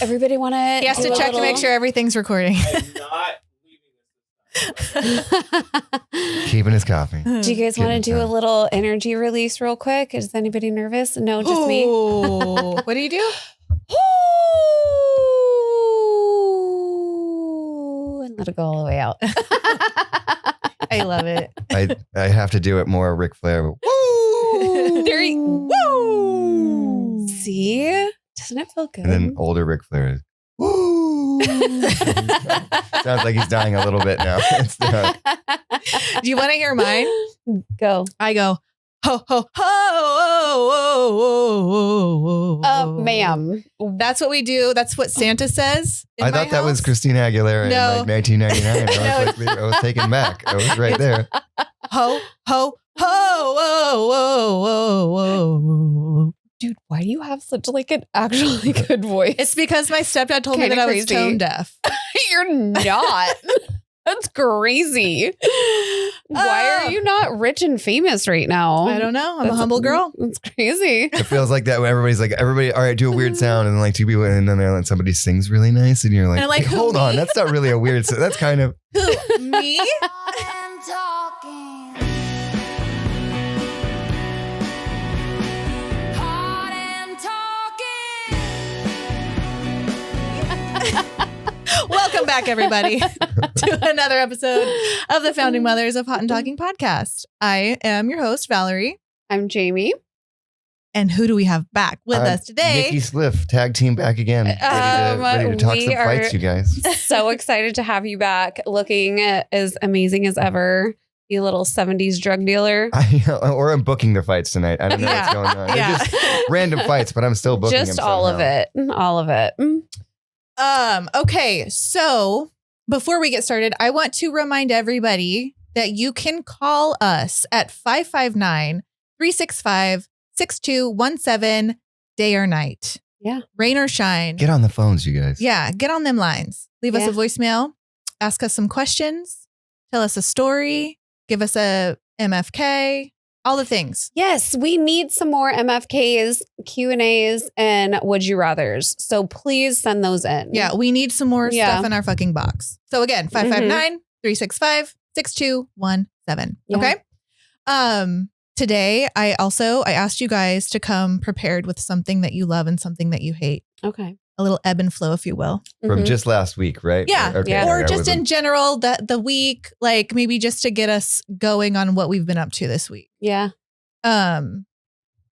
Everybody want to? He has to check to make sure everything's recording. I'm not Keeping his coffee. Do you guys want to do a little energy release real quick? Is anybody nervous? No, just me. What do you do? And let it go all the way out. I love it. I have to do it more Ric Flair. Woo! Woo! See? Doesn't it feel good? And then older Ric Flair is woo! Sounds like he's dying a little bit now. Do you want to hear mine? Go. I go, ho, ho, ho, oh, Ma'am. That's what we do. That's what Santa says. I thought that was Christina Aguilera in like 1999. I was taken back. I was right there. Ho, ho, ho, whoa. Dude, why do you have such like an actually good voice? It's because my stepdad told me Kinda that I was crazy. tone deaf. You're not. That's crazy. Why are you not rich and famous right now? I don't know. I'm a humble girl. That's crazy. It feels like that when everybody's like, all right, do a weird sound. And then like two people, and then like somebody sings really nice. And you're like, And like, hey, who, hold on. me? That's not really a weird sound. That's kind of. Who? Me? Welcome back, everybody, to another episode of the Founding Mothers of Hot and Talking podcast. I am your host, Valerie. I'm Jamie. And who do we have back with us today? Nikki Spliff, tag team back again. Ready to talk we some fights, you guys. So excited to have you back, looking as amazing as ever. You little 70s drug dealer. Or I'm booking the fights tonight. I don't know what's going on. Yeah. They're just random fights, but I'm still booking Just them all of somehow. it. All of it. Okay, so before we get started, I want to remind everybody that you can call us at 559-365-6217 day or night. Yeah. Rain or shine. Get on the phones, you guys. Yeah, get on them lines. Leave us Yeah. a voicemail. Ask us some questions. Tell us a story. Give us a MFK. All the things. Yes, we need some more MFKs, Q&As, and would you rathers. So please send those in. Yeah, we need some more Yeah. stuff in our fucking box. So again, 559-365-6217. Yeah. Okay. Today I asked you guys to come prepared with something that you love and something that you hate. Okay. A little ebb and flow, if you will. From Mhm. just last week, right? Yeah. Okay. Yeah. Or I just wasn't- in general, the week, like maybe just to get us going on what we've been up to this week. Yeah. Um,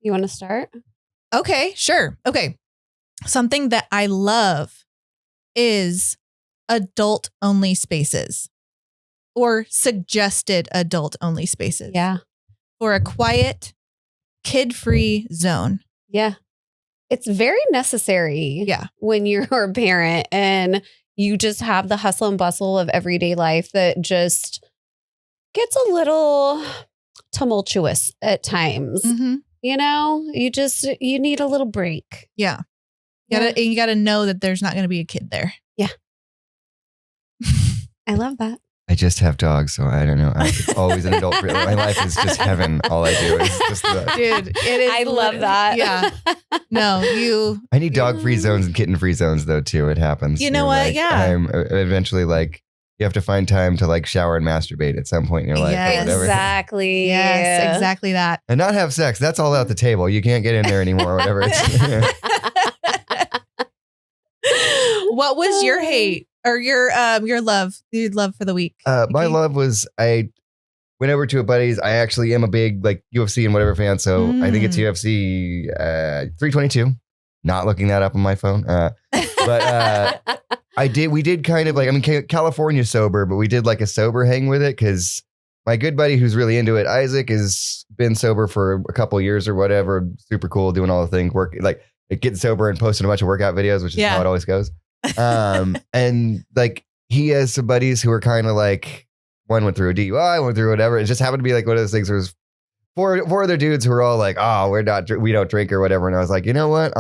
You want to start? Okay, sure. Okay. Something that I love is adult only spaces or suggested adult only spaces. Yeah. For a quiet, kid free zone. Yeah. It's very necessary. Yeah. When you're a parent and you just have the hustle and bustle of everyday life that just gets a little tumultuous at times. Mm-hmm. You know, you need a little break. Yeah. You gotta know that there's not going to be a kid there. I love that. I just have dogs, so I don't know. I'm always an adult. My life is just heaven. All I do is just the. Dude, it is. I love that. Yeah. No, I need dog-free zones and kitten-free zones, though, too. It happens. You know You're what? like, Yeah. I'm eventually like, you have to find time to like shower and masturbate at some point in your life Yes. or whatever. Exactly. Yes, exactly that. And not have sex. That's all out the table. You can't get in there anymore or whatever. What was your hate or your love? Your love for the week? My Nikki? love was I went over to a buddy's. I actually am a big like UFC and whatever fan. So I think it's UFC 322. Not looking that up on my phone. But we did kind of like, I mean, California sober, but we did like a sober hang with it because my good buddy who's really into it, Isaac, has been sober for a couple years or whatever. Super cool, doing all the things, getting sober and posting a bunch of workout videos, which is how it always goes. And like he has some buddies who are kind of like, one went through a DUI, one went through whatever. It just happened to be like one of those things where it was four other dudes who were all like, oh, we don't drink or whatever. And I was like, you know what?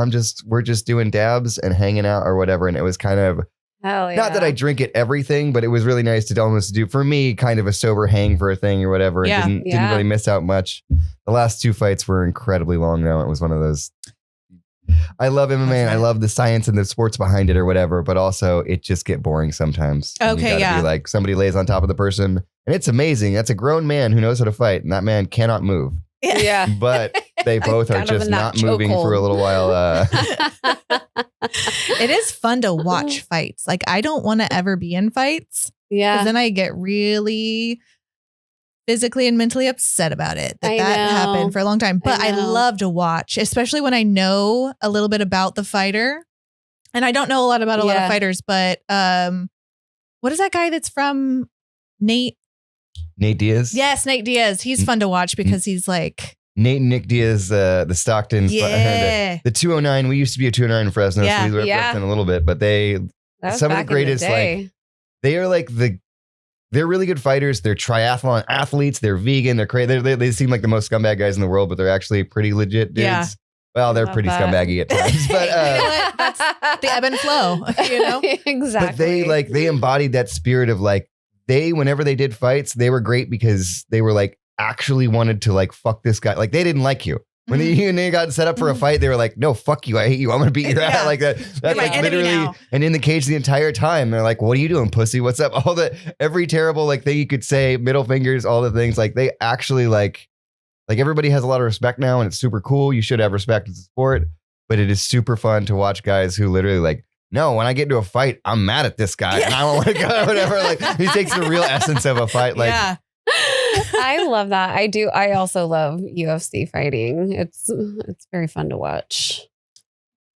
We're just doing dabs and hanging out or whatever. And it was kind of, Hell yeah. not that I drink at everything, but it was really nice to almost do, for me, kind of a sober hang for a thing or whatever. Yeah. Didn't really miss out much. The last two fights were incredibly long though. It was one of those, I love MMA and I love the science and the sports behind it or whatever, but also it just get boring sometimes. And Okay, you gotta be like somebody lays on top of the person and it's amazing. That's a grown man who knows how to fight and that man cannot move. Yeah. But they both are Kind of just in that not moving chokehold. for a little while. It is fun to watch fights. Like, I don't want to ever be in fights because Yeah. then I get really physically and mentally upset about it that I that know. happened for a long time. But I know. love to watch, especially when I know a little bit about the fighter. And I don't know a lot about a lot of Yeah. fighters, but what is that guy that's from Nate? Nate Diaz. Yes, Nate Diaz. He's fun to watch because he's like, Nate and Nick Diaz, the Stockton. yeah. The 209. We used to be a 209 in Fresno, Yeah. so we represent a little bit, but That was some of the back in greatest, day. they are like they're really good fighters. They're triathlon athletes. They're vegan. They're crazy. They seem like the most scumbag guys in the world, but they're actually pretty legit dudes. Yeah. Well, they're Love pretty that. scumbaggy at times, but You know what? That's the ebb and flow, you know? Exactly. but they embodied that spirit of like whenever they did fights, they were great because they were like actually wanted to like fuck this guy. Like they didn't like you. When they got set up for a fight, they were like, no, fuck you. I hate you. I'm going to beat your ass like that. That's my like enemy literally, now. and in the cage the entire time. They're like, what are you doing, pussy? What's up? Every terrible like thing you could say, middle fingers, all the things. Like they actually like everybody has a lot of respect now and it's super cool. You should have respect as a sport, but it is super fun to watch guys who literally like, no, when I get into a fight, I'm mad at this guy and I don't want to go, whatever. Like he takes the real essence of a fight. Like, yeah. I love that. I do. I also love UFC fighting. It's very fun to watch.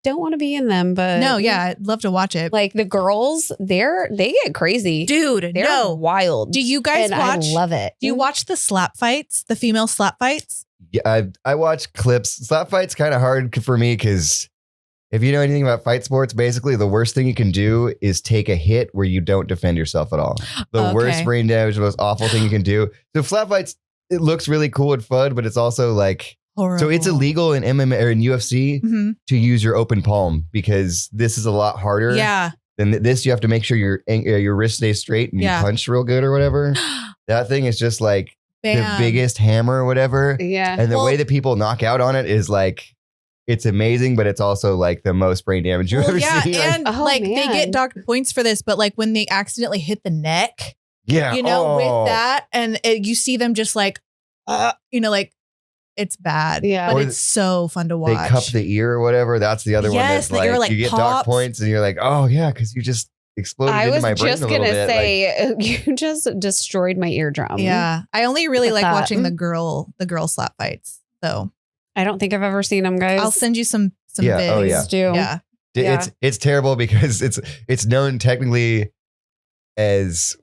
Don't want to be in them, but No, yeah, I'd love to watch it. like the girls, they get crazy. Dude, They're no. wild. Do you guys and watch? I love it. Do you watch the slap fights, the female slap fights? yeah, I watch clips. Slap fight's kind of hard for me because if you know anything about fight sports, basically the worst thing you can do is take a hit where you don't defend yourself at all. The Okay. worst brain damage, the most awful thing you can do. So slap fights, it looks really cool and fun, but it's also like, Horrible. so it's illegal in MMA or in UFC Mhm. to use your open palm because this is a lot harder. Yeah. Than this, you have to make sure your wrist stays straight and Yeah. you punch real good or whatever. That thing is just like the Bam. biggest hammer or whatever. Yeah. And the Well- way that people knock out on it is like, it's amazing, but it's also like the most brain damage you've Well, ever yeah, seen. Like, and Oh, like they man. get docked points for this, but like when they accidentally hit the neck, yeah. you know, oh. with that, and you see them just like, you know, like it's bad. Yeah. but Or it's so fun to They watch. cup the ear or whatever. That's the other one Yes, that's the ear, like, like, you get pops. dock points and you're like, oh yeah, because you just exploded I into was my brain just a little gonna bit. say you just destroyed my eardrum. Yeah, I only really With like that. watching the girl slap fights. So I don't think I've ever seen them, guys. I'll send you some Yeah, vids. oh, yeah. Please do. Yeah. Yeah. It's terrible because it's known technically as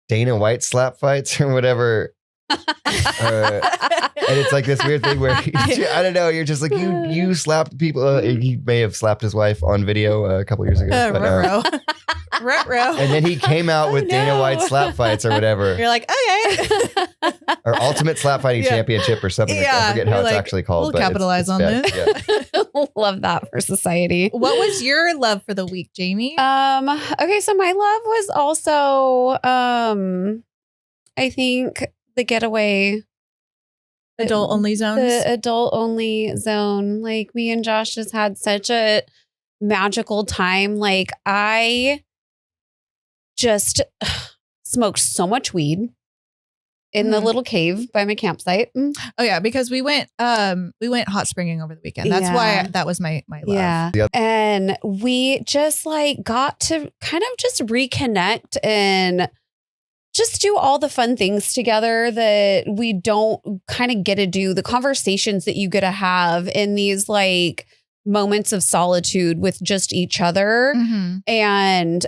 Dana White slap fights or whatever. And it's like this weird thing where I don't know. You're just like you slapped people. He may have slapped his wife on video a couple years ago. but, Ruh-roh. Ruh-roh. and then he came out with Oh, Dana no. White slap fights or whatever, You're like, okay. or Ultimate Slap Fighting Yeah. Championship or something. Like that. Yeah, I forget you're how it's like, actually called. we'll but capitalize it's on bad. this. Yeah. Love that for society. What was your love for the week, Jamie? Okay, so my love was also I think the getaway, Adult only zones. the adult only zone. Like me and Josh just had such a magical time. Like I just smoked so much weed in the Mhm. little cave by my campsite. Oh yeah, because we went hot springing over the weekend. That's Yeah. why that was my love. Yeah. The other- And we just like got to kind of just reconnect and just do all the fun things together that we don't kind of get to do, the conversations that you get to have in these like moments of solitude with just each other. Mhm. And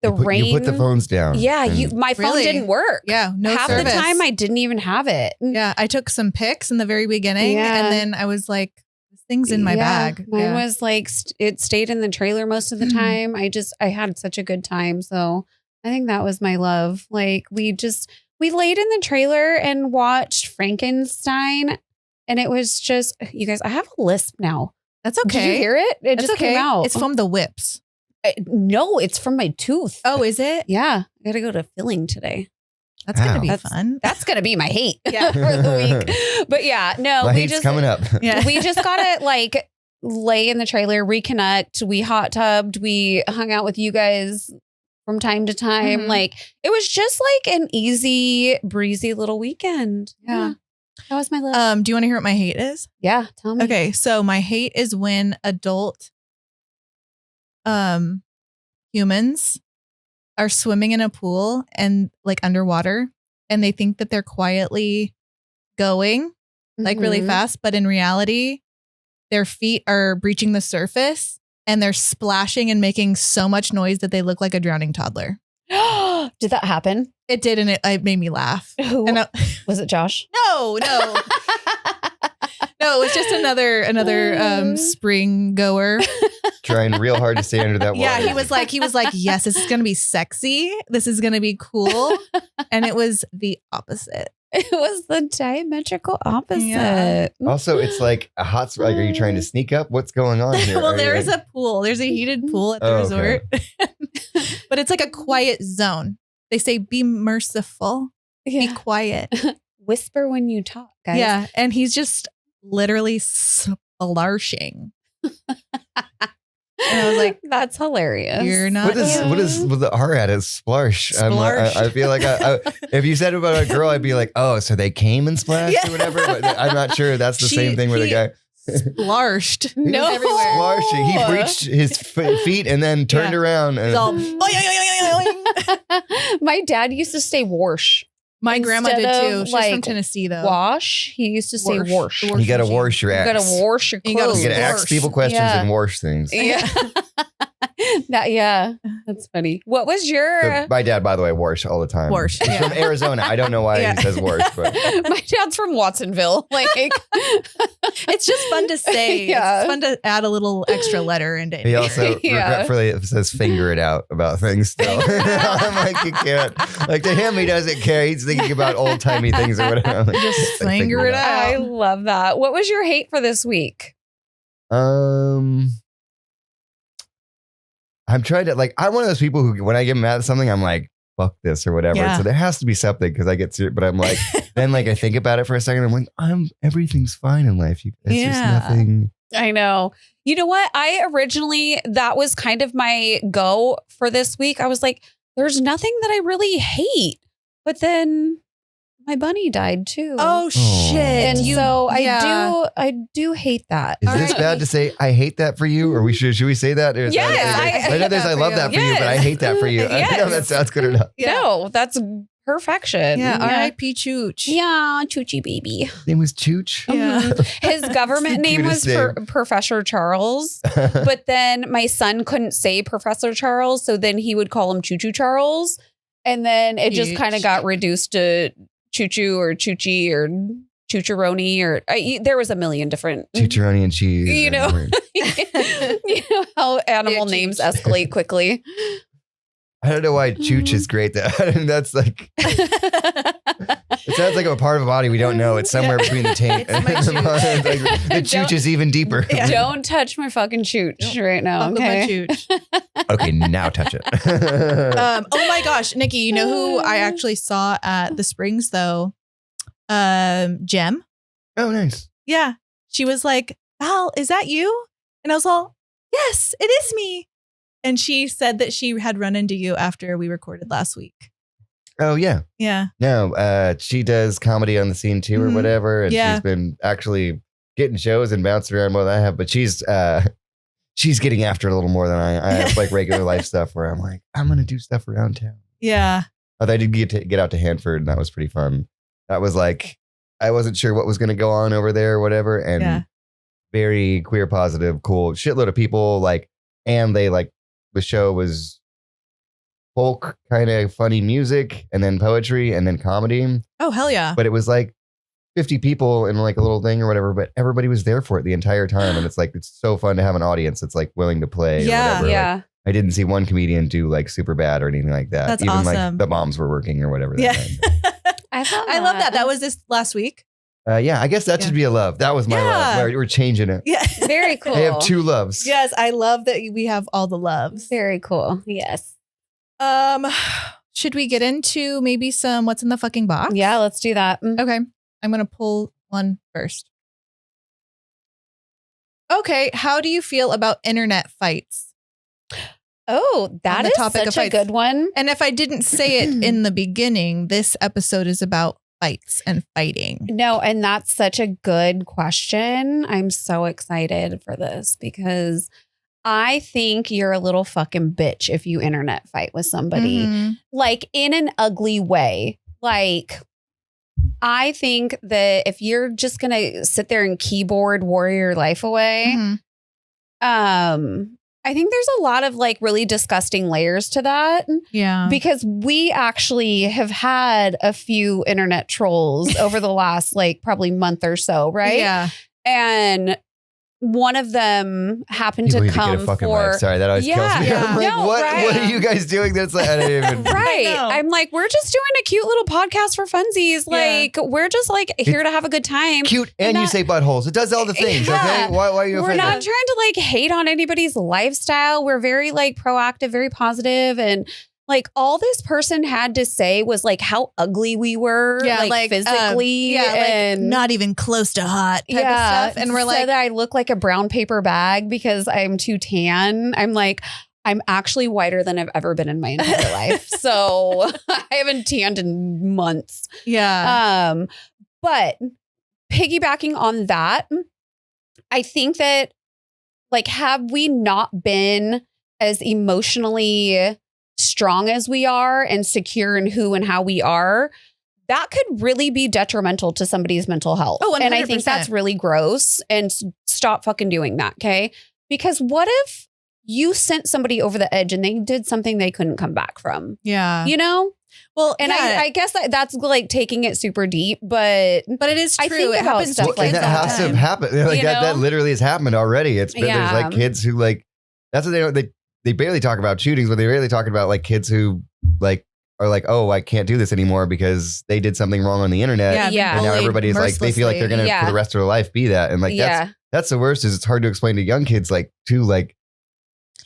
the rain. You put the phones down. Yeah, and my phone Really? didn't work. Yeah, no Half service. the time I didn't even have it. Yeah, I took some pics in the very beginning, Yeah. and then I was like, "This thing's in my Yeah, bag." Mine Yeah. was like it stayed in the trailer most of the Mhm. time. I had such a good time. So I think that was my love. Like we laid in the trailer and watched Frankenstein. And it was just, you guys, I have a lisp now. That's okay. Did you hear it? It That's just came out. It's from the whips. No, it's from my tooth. Oh, is it? Yeah. I got to go to filling today. That's gonna Wow. be fun. That's going to be my hate Yeah. for the week. But yeah, no, My we hate's just, coming up. Yeah. we just got to like lay in the trailer, reconnect. We hot tubbed. We hung out with you guys from time to time. Mhm. Like it was just like an easy, breezy little weekend. Yeah. That was my list. Do you want to hear what my hate is? Yeah. Tell me. Okay, so my hate is when adult humans are swimming in a pool and like underwater, and they think that they're quietly going like really Mhm. fast, but in reality, their feet are breaching the surface and they're splashing and making so much noise that they look like a drowning toddler. Did that happen? It did, and it made me laugh. Who And was it? Josh? no, it was just another spring goer. Trying real hard to stay under that water. Yeah, he was like, yes, this is gonna be sexy. This is gonna be cool, and it was the opposite. It was the diametrical opposite. Yeah. Also, it's like a hot spot. Like, are you trying to sneak up? What's going on here? Well, Are there you is like- a pool. There's a heated pool at the Oh, okay. resort, but it's like a quiet zone. They say, "Be merciful, be Yeah. quiet." Whisper when you talk, guys. Yeah, and he's just literally splarshing. And I was like, That's hilarious. "You're not." What is with the R at is splarsh? Splarsh. I feel like I, if you said it about a girl, I'd be like, oh, so they came and splashed Yeah. or whatever. But I'm not sure that's the same thing with a guy. Splashed. No. Everywhere. Splashing. He breached his feet and then turned around. And He's all, "Oing, oing, oing, oing, oing." My dad used to say wash. My grandma did Instead too. of, She's from like, Tennessee though. Wash. He used to say Wash. wash. The You wash you got to machine. wash your axe. gotta wash your You gotta clothes. You got to ask Wash. people questions Yeah. and wash things. Yeah. That's funny. What was your So my dad, by the way, wash all the time. Wash, He's yeah. from Arizona. I don't know why Yeah. he says wash, but my dad's from Watsonville. Like It's just fun to say. Yeah. It's fun to add a little extra letter into it. he also Yeah. regretfully says finger it out about things still. I'm like, you can't. Like to him, he doesn't care. He's thinking about old timey things or whatever. I'm like, Just like, finger it out. I love that. What was your hate for this week? I'm trying to I'm one of those people who, when I get mad at something, I'm like, fuck this or whatever. Yeah. So there has to be something because I get serious. But I'm like, then I think about it for a second. I'm like, everything's fine in life. It's just Yeah. nothing. I know. You know what? That was kind of my go for this week. I was like, there's nothing that I really hate. But then my bunny died too. Oh shit! and so yeah. I do hate that. Is All this right. bad to say? I hate that for you, or should we say that? Or is Yes, that, I know there's hate I that love for that you. for you, but I Yes. hate that for you. I don't know if that Yes. sounds good or not. Yeah. No, that's perfection. Yeah. R.I.P. Chooch. Yeah, Choochie baby. His name was Chooch. Yeah. His government name was Cutest Professor Charles, but then my son couldn't say Professor Charles, so then he would call him Choo Choo Charles, and then it just kind of Chooch. got reduced to Choo Choo or Choochie or Choocheroni or there was a million different. Chicharoni and cheese. You know. You know how animal Chooch. names escalate quickly. I don't know why Chooch is great. That's like, it sounds like a part of a body we don't know. It's somewhere between the taint It's my and the mind. chooch. Like, the chooch is even deeper. Yeah. Don't touch my fucking chooch right now. Fuck with my Okay. chooch. Okay, now touch it. Oh my gosh, Nikki, you know who I actually saw at the Springs though? Jem. Oh, nice. Yeah. She was like, Val, is that you? And I was all, yes, it is me. And she said that she had run into you after we recorded last week. Oh, yeah. Yeah. No, she does comedy on the scene too, or Mhm. whatever. And Yeah. she's been actually getting shows and bouncing around more than I have. But she's getting after it a little more than I have like regular life stuff where I'm like, I'm gonna do stuff around town. Yeah. Although I did get out to Hanford, and that was pretty fun. That was like, I wasn't sure what was gonna go on over there or whatever, and Yeah. very queer positive, cool shitload of people. And they the show was folk kind of funny music, and then poetry, and then comedy. Oh, hell yeah. But it was 50 people in a little thing or whatever, but everybody was there for it the entire time. And it's so fun to have an audience that's willing to play Yeah. or whatever. Yeah. I didn't see one comedian do super bad or anything like that. That's Even awesome. the moms were working or whatever. that Yeah. night. I love that. That was this last week. Yeah, I guess that Yeah. should be a love. That was my love. Yeah. We're changing it. Yeah. Very cool. They have two loves. Yes, I love that we have all the loves. Very cool. Yes. Should we get into maybe some what's in the fucking box? Yeah, let's do that. Okay. I'm going to pull one first. Okay. How do you feel about internet fights? Oh, that is such a good one. And if I didn't say it in the beginning, this episode is about fights and fighting. No, and that's such a good question. I'm so excited for this because I think you're a little fucking bitch if you internet fight with somebody, like in an ugly way. Like, I think that if you're just going to sit there and keyboard warrior your life away, I think there's a lot of like really disgusting layers to that. Yeah. Because we actually have had a few internet trolls over the last like probably month or so, right? Yeah. And one of them happened to come for... Sorry, that always kills me. Yeah. I'm like, No, what? right. What are you guys doing? That's like, I don't even... Right. I'm like, we're just doing a cute little podcast for funsies. Like, we're just like here to have a good time. Cute, and you say buttholes. It does all the things, okay? Why are you offended? We're not trying to like hate on anybody's lifestyle. We're very like proactive, very positive, and like all this person had to say was like how ugly we were, like physically, and like not even close to hot type of stuff. And we're like, that I look like a brown paper bag because I'm too tan. I'm like, I'm actually whiter than I've ever been in my entire life. So I haven't tanned in months. Yeah. But piggybacking on that, I think that like, have we not been as emotionally strong as we are and secure in who and how we are, that could really be detrimental to somebody's mental health. Oh, 100%. And I think that's really gross, and stop fucking doing that. Okay. Because what if you sent somebody over the edge and they did something they couldn't come back from? Yeah. You know? Well, and I guess that's like taking it super deep, but it is true. I think it happens stuff like that has to have happened. Like that literally has happened already. It's been there's like kids who like, that's what they barely talk about shootings, but they rarely talk about like kids who like are like, oh, I can't do this anymore because they did something wrong on the internet. Yeah. And now everybody's like, they feel like they're going to for the rest of their life be that. And like, that's the worst is it's hard to explain to young kids, like too, like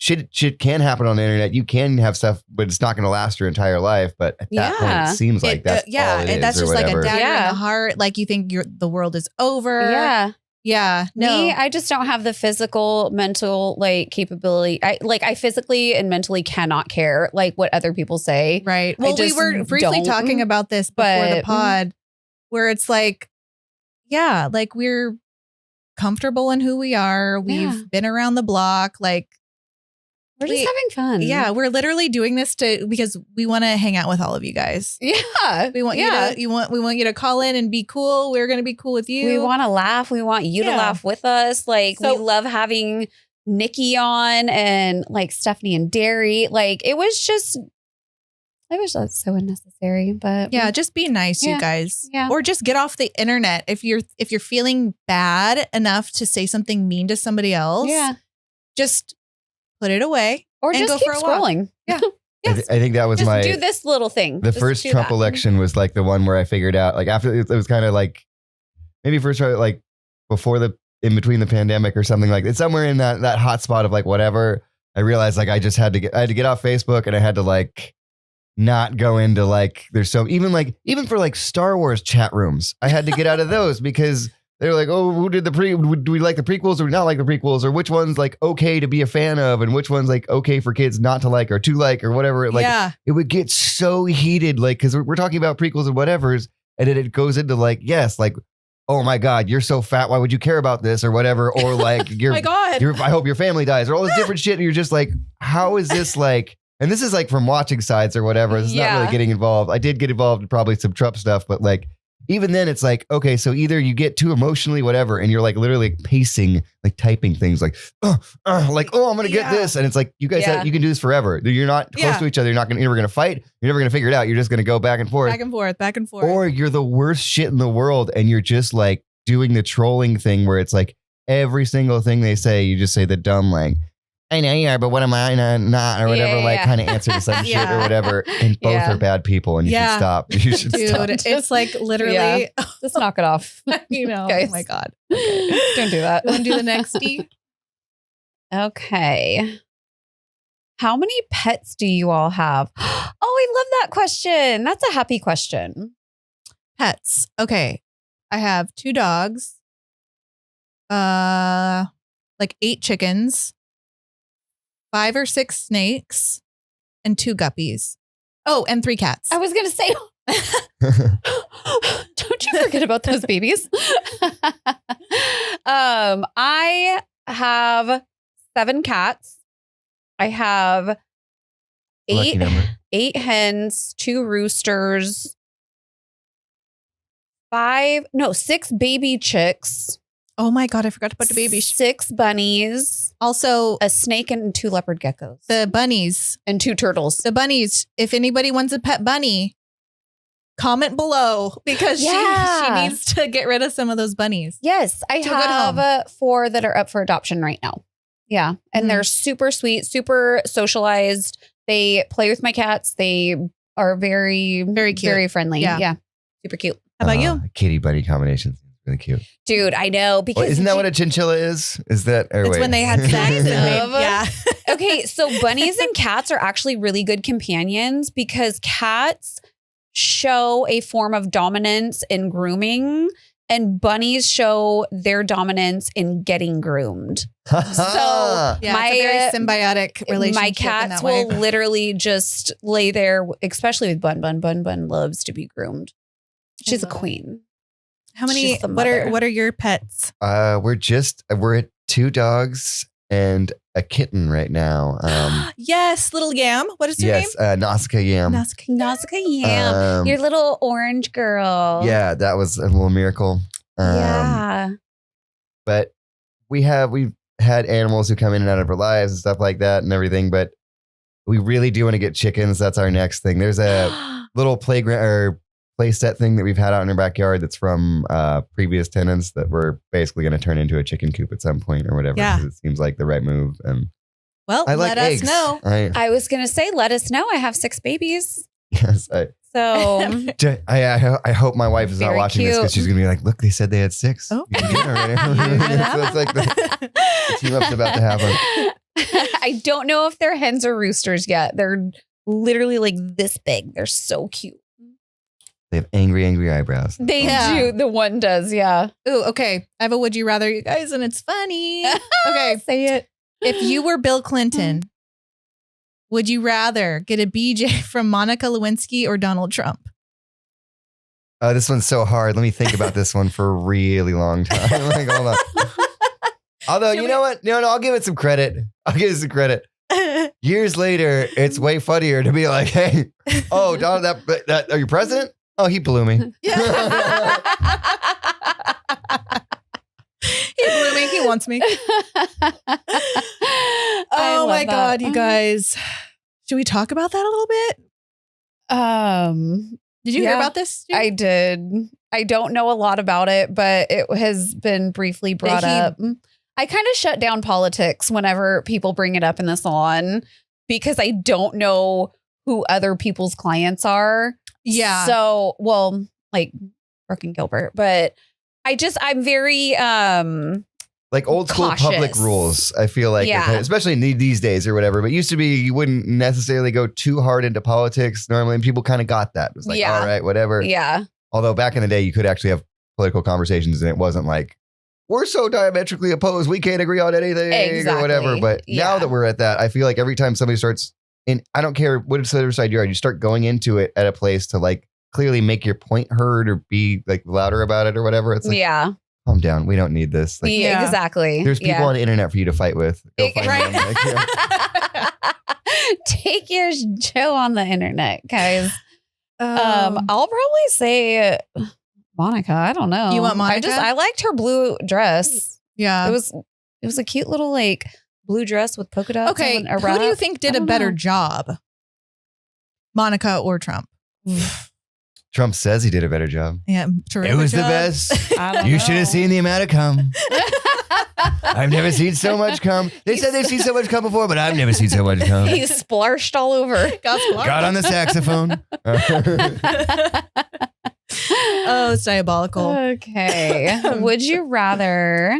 shit can happen on the internet. You can have stuff, but it's not going to last your entire life. But at that point, it seems like that's all it is, and that's just like a dagger in the Yeah. heart. Like you think the world is over. Yeah. Yeah. No. Me, I just don't have the physical, mental like capability. I physically and mentally cannot care like what other people say. Right. Well, we were briefly talking about this before the pod, where it's like, yeah, like we're comfortable in who we are. We've been around the block. Like we're just having fun. Yeah, we're literally doing this because we want to hang out with all of you guys. Yeah, we want we want you to call in and be cool. We're going to be cool with you. We want to laugh. We want you to laugh with us. Like we love having Nikki on and like Stephanie and Derry. Like it was just so unnecessary. But yeah, just be nice, you guys. Yeah, or just get off the internet if you're feeling bad enough to say something mean to somebody else. Yeah, just put it away or just keep scrolling. Yeah. Yes. I think that was just do this little thing. The first Trump election was like the one where I figured out, like after it was kind of like maybe first like before in between the pandemic or something like it's somewhere in that hot spot of like whatever. I realized like I had to get off Facebook and I had to like not go into like there's even for like Star Wars chat rooms. I had to get out of those because they're like, oh, who did do we like the prequels or not like the prequels, or which one's like okay to be a fan of and which one's like okay for kids not to like or to like or whatever. Like it would get so heated, like because we're talking about prequels and whatever's, and then it goes into like, yes, like, oh my God, you're so fat, why would you care about this or whatever, or like you're my God, I hope your family dies or all this different shit. And you're just like, how is this like? And this is like from watching sides or whatever. It's not really getting involved. I did get involved in probably some Trump stuff, but like. Even then, it's like, okay, so either you get too emotionally, whatever, and you're like literally pacing, like typing things like, like, oh, I'm going to get this. And it's like, you guys, you can do this forever. You're not close to each other. You're never going to fight. You're never going to figure it out. You're just going to go back and forth. Back and forth, back and forth. Or you're the worst shit in the world and you're just like doing the trolling thing where it's like every single thing they say, you just say the dumb like, I know you are, but what am I not or whatever, kind of answer to some shit or whatever. And both are bad people and you should stop. You should stop. Dude, it's like literally. Just knock it off. You know, guys. Oh my God. Okay. Don't do that. Want to do the next D? Okay. How many pets do you all have? Oh, I love that question. That's a happy question. Pets. Okay. I have 2 dogs. like 8 chickens, 5 or 6 snakes, and 2 guppies. Oh, and 3 cats. I was going to say, don't you forget about those babies. I have 7 cats. I have 8 hens, 2 roosters, 6 baby chicks. Oh my God, I forgot to put the baby. 6 bunnies. Also, a snake and 2 leopard geckos. The bunnies. And 2 turtles. The bunnies. If anybody wants a pet bunny, comment below because she needs to get rid of some of those bunnies. Yes, I have 4 that are up for adoption right now. Yeah. And they're super sweet, super socialized. They play with my cats. They are very, very cute, very friendly. Yeah. Super cute. How about you? Kitty bunny combination. Really cute. Dude, I know. Because isn't that what a chinchilla is? Is that? It's when they had sex. Yeah. Okay. So bunnies and cats are actually really good companions because cats show a form of dominance in grooming and bunnies show their dominance in getting groomed. So it's a very symbiotic relationship. My cats will literally just lay there, especially with Bun. Bun loves to be groomed. She's a queen. How many? What are your pets? We're at 2 dogs and a kitten right now. Yes, little Yam. What is your name? Yes, Nausicaa Yam. Nausicaa Yam. Your little orange girl. Yeah, that was a little miracle. Yeah. But we've had animals who come in and out of our lives and stuff like that and everything. But we really do want to get chickens. That's our next thing. There's a little playground or play set thing that we've had out in our backyard that's from previous tenants that we're basically going to turn into a chicken coop at some point or whatever. Yeah. It seems like the right move. And well, let us know. I was going to say, let us know. I have 6 babies. Yes. I hope my wife is not watching this because she's going to be like, look, they said they had 6. Oh. You can get already. So it's like the team up's about to happen. I don't know if they're hens or roosters yet. They're literally like this big. They're so cute. They have angry eyebrows. They do. The one does. Yeah. Ooh, okay. I have a would you rather, you guys, and it's funny. Okay. Say it. If you were Bill Clinton, would you rather get a BJ from Monica Lewinsky or Donald Trump? This one's so hard. Let me think about this one for a really long time. Like, hold on. Although, you know what? No, I'll give it some credit. Years later, it's way funnier to be like, hey, oh, Donald, that are you president? Oh, he blew me. Yeah. He blew me. He wants me. Oh my God, you guys. Should we talk about that a little bit? Did you hear about this? I did. I don't know a lot about it, but it has been briefly brought up. I kind of shut down politics whenever people bring it up in the salon because I don't know who other people's clients are. Yeah. So, well, like Brooke and Gilbert, but I'm very like old school cautious. Public rules. I feel like, especially these days or whatever. But it used to be you wouldn't necessarily go too hard into politics normally, and people kind of got that. It was like, all right, whatever. Yeah. Although back in the day, you could actually have political conversations, and it wasn't like we're so diametrically opposed, we can't agree on anything or whatever. But now that we're at that, I feel like every time somebody starts. And I don't care what side you're on, you start going into it at a place to like clearly make your point heard or be like louder about it or whatever. It's like, calm down. We don't need this. Like, exactly. There's people on the internet for you to fight with. Go find them. Like, Take your show on the internet, guys. I'll probably say Monica. I don't know. You want Monica? I liked her blue dress. Yeah. It was a cute little like blue dress with polka dots. Okay, who do you think did a better job? Monica or Trump? Trump says he did a better job. Yeah, it was the best. You should have seen the amount of cum. I've never seen so much cum. They said they've seen so much cum before, but I've never seen so much cum. He splashed all over. Got on the saxophone. Oh, it's diabolical. Okay. Would you rather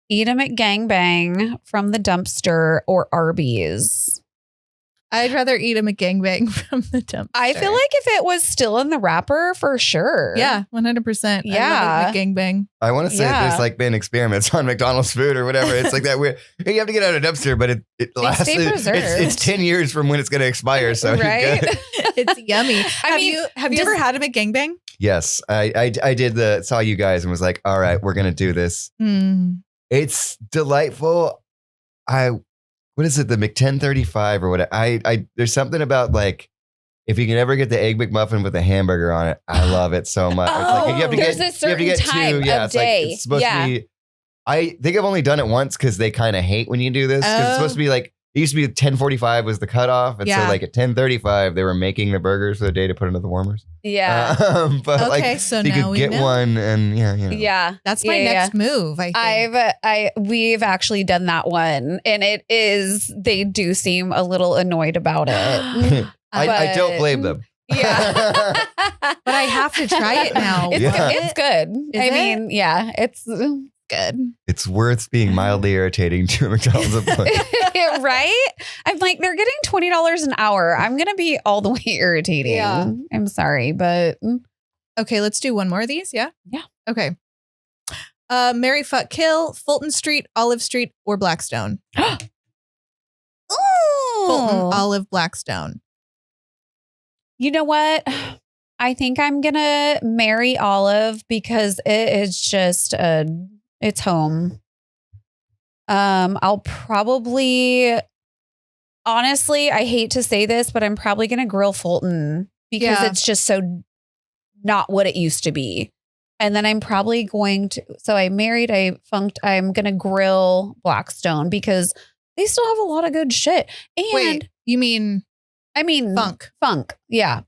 eat a McGangbang from the dumpster or Arby's? I'd rather eat a McGangbang from the dumpster. I feel like if it was still in the wrapper, for sure. Yeah, 100%. Yeah. I love a McGangbang. I want to say there's like been experiments on McDonald's food or whatever. It's like that weird. You have to get out of a dumpster, but it lasts. It's 10 years from when it's going to expire. So right? It's yummy. Have you ever had a McGangbang? Yes, I did saw you guys and was like, all right, we're going to do this. It's delightful. What is it? The McX1035 or whatever. There's something about like, if you can ever get the Egg McMuffin with a hamburger on it, I love it so much. It's like, you have to there's get, a certain time of day. Like, it's supposed to be, I think I've only done it once because they kind of hate when you do this. Because it's supposed to be like, it used to be 10:45 was the cutoff. And so like at 10:35, they were making the burgers for the day to put into the warmers. Yeah. But okay, like, so you now could get one and Yeah. That's my next move, I think. We've actually done that one. And they do seem a little annoyed about it. I don't blame them. Yeah. But I have to try it now. It's good. I mean, yeah, it's good. It's worth being mildly irritating to a McDonald's employee. Right? I'm like, they're getting $20 an hour. I'm going to be all the way irritating. Yeah. I'm sorry, but. Okay, let's do one more of these. Yeah? Yeah. Okay. Marry, fuck, kill, Fulton Street, Olive Street, or Blackstone. Fulton, Olive, Blackstone. You know what? I think I'm going to marry Olive because it is just it's home. I'll probably, honestly, I hate to say this, but I'm probably going to grill Fulton because it's just so not what it used to be. And then I'm probably going to, so I married, I'm going to grill Blackstone because they still have a lot of good shit. And wait, you mean? I mean, Funk. Yeah.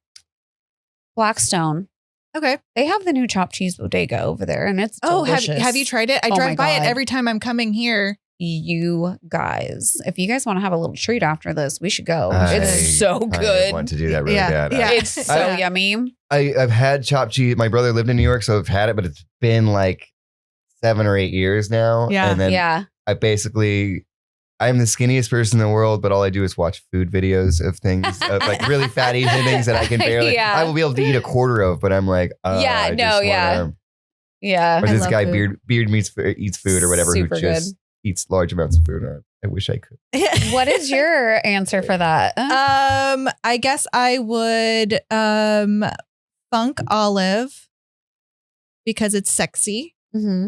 Blackstone. Okay. They have the new chopped cheese bodega over there and it's delicious. Have you tried it? I drive by it every time I'm coming here. You guys, if you guys want to have a little treat after this, we should go. It's so good. I want to do that really bad. Yeah. It's so yummy. I've had chopped cheese. My brother lived in New York, so I've had it, but it's been like 7 or 8 years now. Yeah. And then I'm the skinniest person in the world, but all I do is watch food videos of things, of like really fatty things that I can barely, I will be able to eat a quarter of, but I'm like, Yeah. Or this guy Beard eats food or whatever, Super who just eats large amounts of food. I wish I could. What is your answer for that? I guess I would funk Olive because it's sexy. Mm-hmm.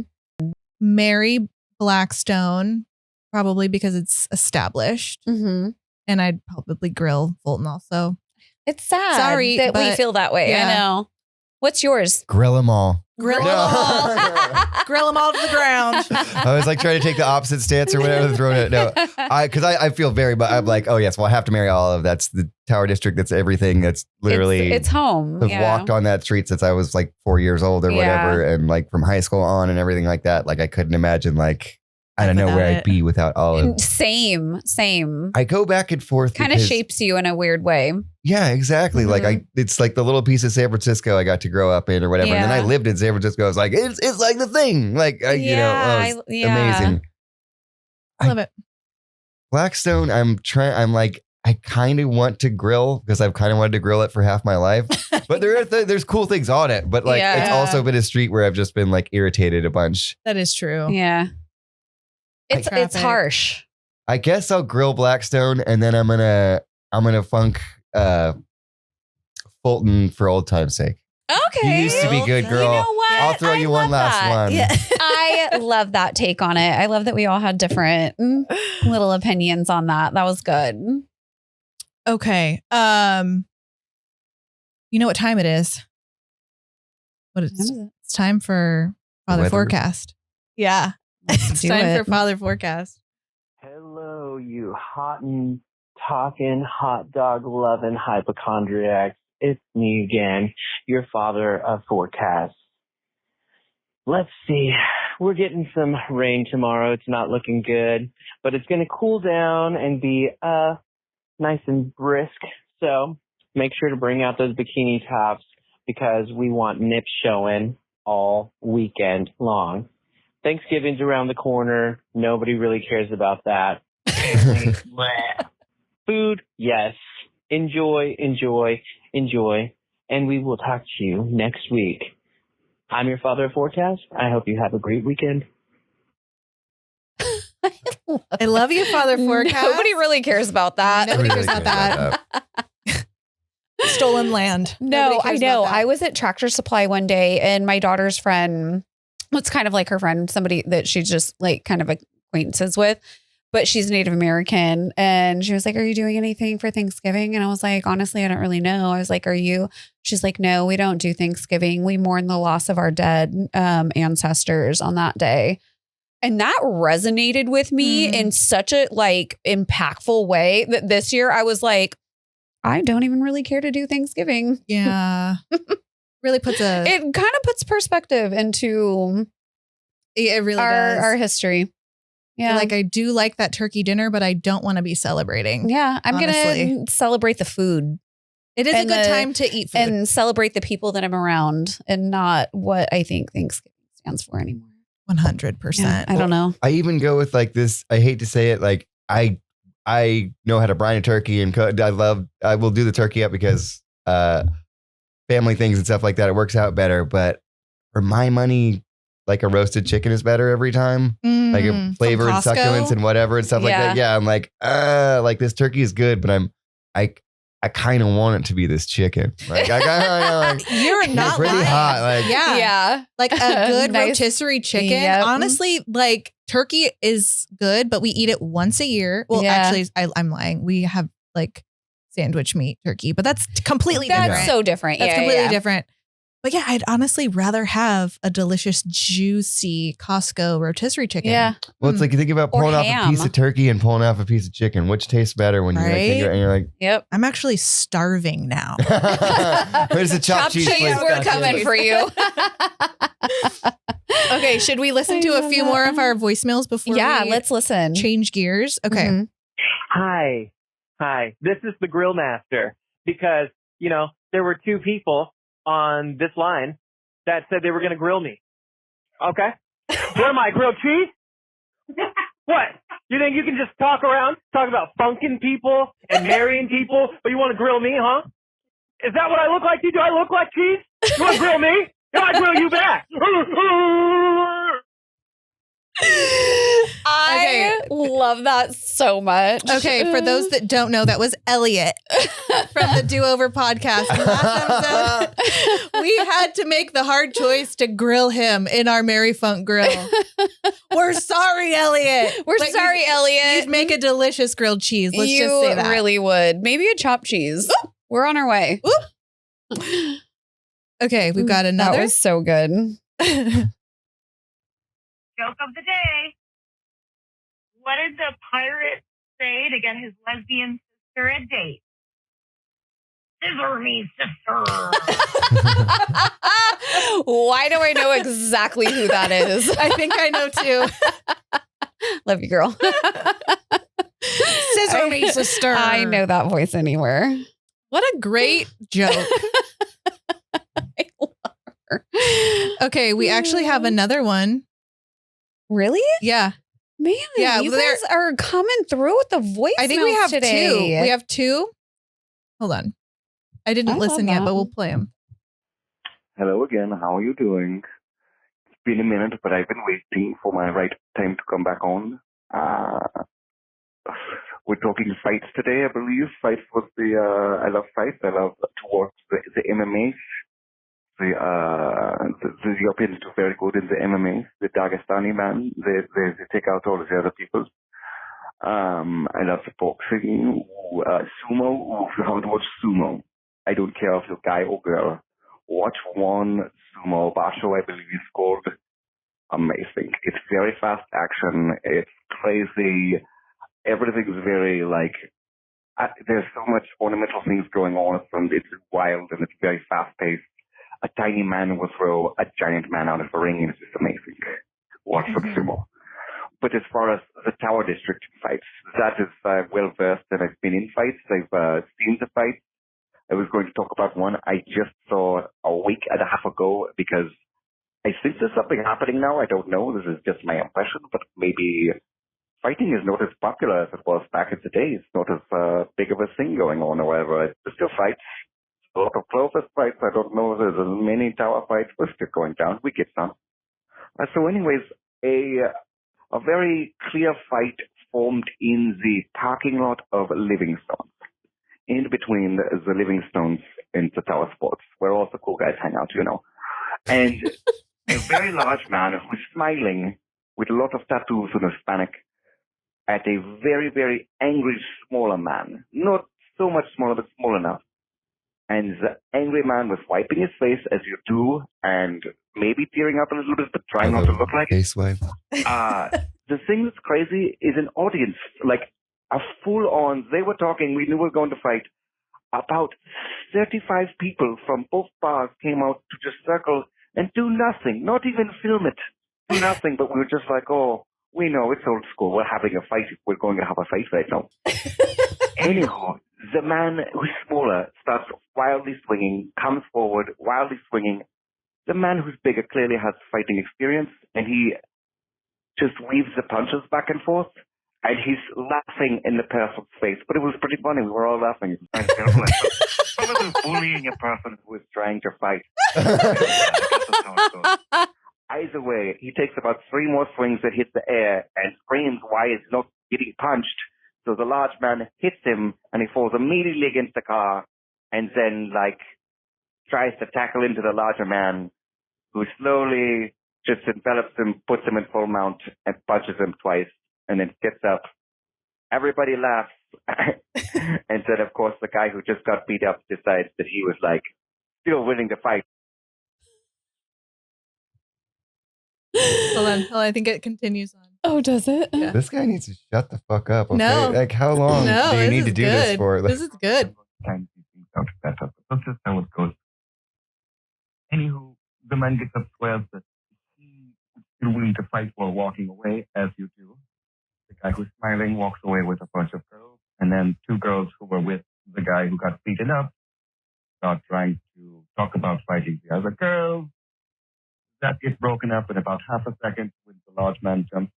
Marry Blackstone probably because it's established. Mm-hmm. And I'd probably grill Fulton also. It's sad Sorry, that we feel that way. Yeah. I know. What's yours? Grill them all. Grill them all. Grill them all to the ground. I was like trying to take the opposite stance or whatever, throwing it. No, because I feel but I'm like, oh yes, well I have to marry Olive. That's the Tower District. That's everything. That's literally it's home. I've walked on that street since I was like 4 years old or whatever, and like from high school on and everything like that. Like I couldn't imagine I don't know where I'd be without Olive. Same. I go back and forth. Kind of shapes you in a weird way. Yeah, exactly. Mm-hmm. Like it's like the little piece of San Francisco I got to grow up in or whatever. And then I lived in San Francisco. I was like, it's like the thing. Like, amazing. I love it. Blackstone, I kind of want to grill because I've kind of wanted to grill it for half my life. But there's cool things on it. But like, it's also been a street where I've just been like irritated a bunch. That is true. Yeah. It's harsh. I guess I'll grill Blackstone and then I'm gonna funk Fulton for old time's sake. Okay. You used to be good, girl. You know what? I'll throw you one last one. Yeah. I love that take on it. I love that we all had different little opinions on that. That was good. Okay. You know what time it is? It's time for Father Forecast. Yeah. It's time for Father Forecast. Hello, you hot and talking, hot dog loving hypochondriacs. It's me again, your Father of Forecast. Let's see. We're getting some rain tomorrow. It's not looking good, but it's going to cool down and be nice and brisk. So make sure to bring out those bikini tops because we want nips showing all weekend long. Thanksgiving's around the corner. Nobody really cares about that. Food, yes. Enjoy, enjoy, enjoy. And we will talk to you next week. I'm your father of forecast. I hope you have a great weekend. I love you, Father Forecast. Nobody really cares about that. Nobody cares about that. Stolen land. No, I know. I was at Tractor Supply one day and my daughter's friend, it's kind of like her friend, somebody that she's just like kind of acquaintances with, but she's Native American. And she was like, are you doing anything for Thanksgiving? And I was like, honestly, I don't really know. I was like, are you? She's like, no, we don't do Thanksgiving. We mourn the loss of our dead ancestors on that day. And that resonated with me in such a like impactful way that this year I was like, I don't even really care to do Thanksgiving. Yeah. Really puts it kind of puts perspective into it really does. Our history. Yeah. Like I do like that turkey dinner, but I don't want to be celebrating. Yeah. I'm going to celebrate the food. It is a good time to eat food. And celebrate the people that I'm around and not what I think Thanksgiving stands for anymore. 100%. Yeah, I don't know. I even go with like this. I hate to say it. Like I know how to brine a turkey and cook. I will do the turkey up because family things and stuff like that. It works out better. But for my money, like a roasted chicken is better every time. Like a flavor and succulents and whatever and stuff like that. Yeah. I'm like this turkey is good, but I kind of want it to be this chicken. Like you're not pretty lying. hot. Like yeah, like a good rotisserie chicken. Yep. Honestly, like turkey is good, but we eat it once a year. Well, actually, I'm lying. We have like sandwich meat turkey, but that's completely different. That's so different. That's completely different. But yeah, I'd honestly rather have a delicious, juicy Costco rotisserie chicken. Yeah. Well, it's like you think about pulling off a piece of turkey and pulling off a piece of chicken. Which tastes better when you like, think and you're like, yep. I'm actually starving now. Where's the chopped cheese? We're coming for you. Okay, should we listen to a few more of our voicemails before let's listen. Change gears? Okay. Mm-hmm. Hi. This is the Grill Master because, there were two people on this line that said they were going to grill me. Okay. What am I, grilled cheese? What? You think you can just talk about funking people and marrying people, but you want to grill me, huh? Is that what I look like to you? Do I look like cheese? You want to grill me? I grill you back. I love that so much. Okay, for those that don't know, that was Elliot from the Do Over podcast. Last episode, we had to make the hard choice to grill him in our Mary Funk grill. We're sorry, Elliot. We're sorry, Elliot. You'd make a delicious grilled cheese. Let's just say that. You really would. Maybe a chopped cheese. Oop. We're on our way. Okay, we've got another. That was so good. Joke of the day. What did the pirate say to get his lesbian sister a date? Scissor me, sister. Why do I know exactly who that is? I think I know too. Love you, girl. Scissor me, sister. I know that voice anywhere. What a great joke. I love her. Okay, we actually have another one. Really? Yeah. Man, you guys are coming through with the voicemails. I think we have today. two. We have two. Hold on. I didn't listen yet, but we'll play them. Hello again. How are you doing? It's been a minute, but I've been waiting for my right time to come back on. We're talking fights today, I believe. Fights was I love fights. I love to watch the MMA. The Europeans do very good in the MMA. The Dagestani man, they take out all of the other people. I love the boxing. Sumo. If you haven't watched sumo, I don't care if you're guy or girl. Watch one sumo. Basho, I believe, is called. Amazing. It's very fast action. It's crazy. Everything's very there's so much ornamental things going on. It's wild and it's very fast paced. A tiny man will throw a giant man out of the ring, and it's just amazing. Watch some sumo. But as far as the Tower District fights, that is well versed, and I've been in fights. I've seen the fights. I was going to talk about one I just saw a week and a half ago because I think there's something happening now. I don't know. This is just my impression, but maybe fighting is not as popular as it was back in the day. It's not as big of a thing going on or whatever. It's still fights. A lot of closest fights. I don't know if there's as many tower fights. We're still going down. We get some. So anyways, a very clear fight formed in the parking lot of Livingstone, in between the Livingstones and the Tower Sports, where all the cool guys hang out, you know. And a very large man who's smiling with a lot of tattoos and Hispanic at a very, very angry, smaller man. Not so much smaller, but small enough. And the angry man was wiping his face, as you do, and maybe tearing up a little bit, but trying not to look like it. Face wipe. The thing that's crazy is an audience, like a full-on, they were talking, we knew we were going to fight. About 35 people from both bars came out to just circle and do nothing, not even film it, do nothing, but we were just like, oh, we know, it's old school, we're having a fight, we're going to have a fight right now. Anyhow, the man who's smaller starts wildly swinging, comes forward, wildly swinging. The man who's bigger clearly has fighting experience, and he just weaves the punches back and forth, and he's laughing in the person's face. But it was pretty funny. We were all laughing. Someone was bullying a person who was trying to fight. Either way, he takes about 3 more swings that hit the air and screams why he's not getting punched. So the large man hits him, and he falls immediately against the car, and then, tries to tackle into the larger man, who slowly just envelops him, puts him in full mount, and punches him twice, and then gets up. Everybody laughs. And then, of course, the guy who just got beat up decides that he was, still willing to fight. Hold on. I think it continues on. Oh, does it? Yeah. This guy needs to shut the fuck up. Okay? No. How long do you need to do this for? This is good. That's just how it goes. Anywho, the man gets up, swears that he is still willing to fight while walking away, as you do. The guy who's smiling walks away with a bunch of girls, and then 2 girls who were with the guy who got beaten up start trying to talk about fighting the other girl. That gets broken up in about half a second when the large man jumps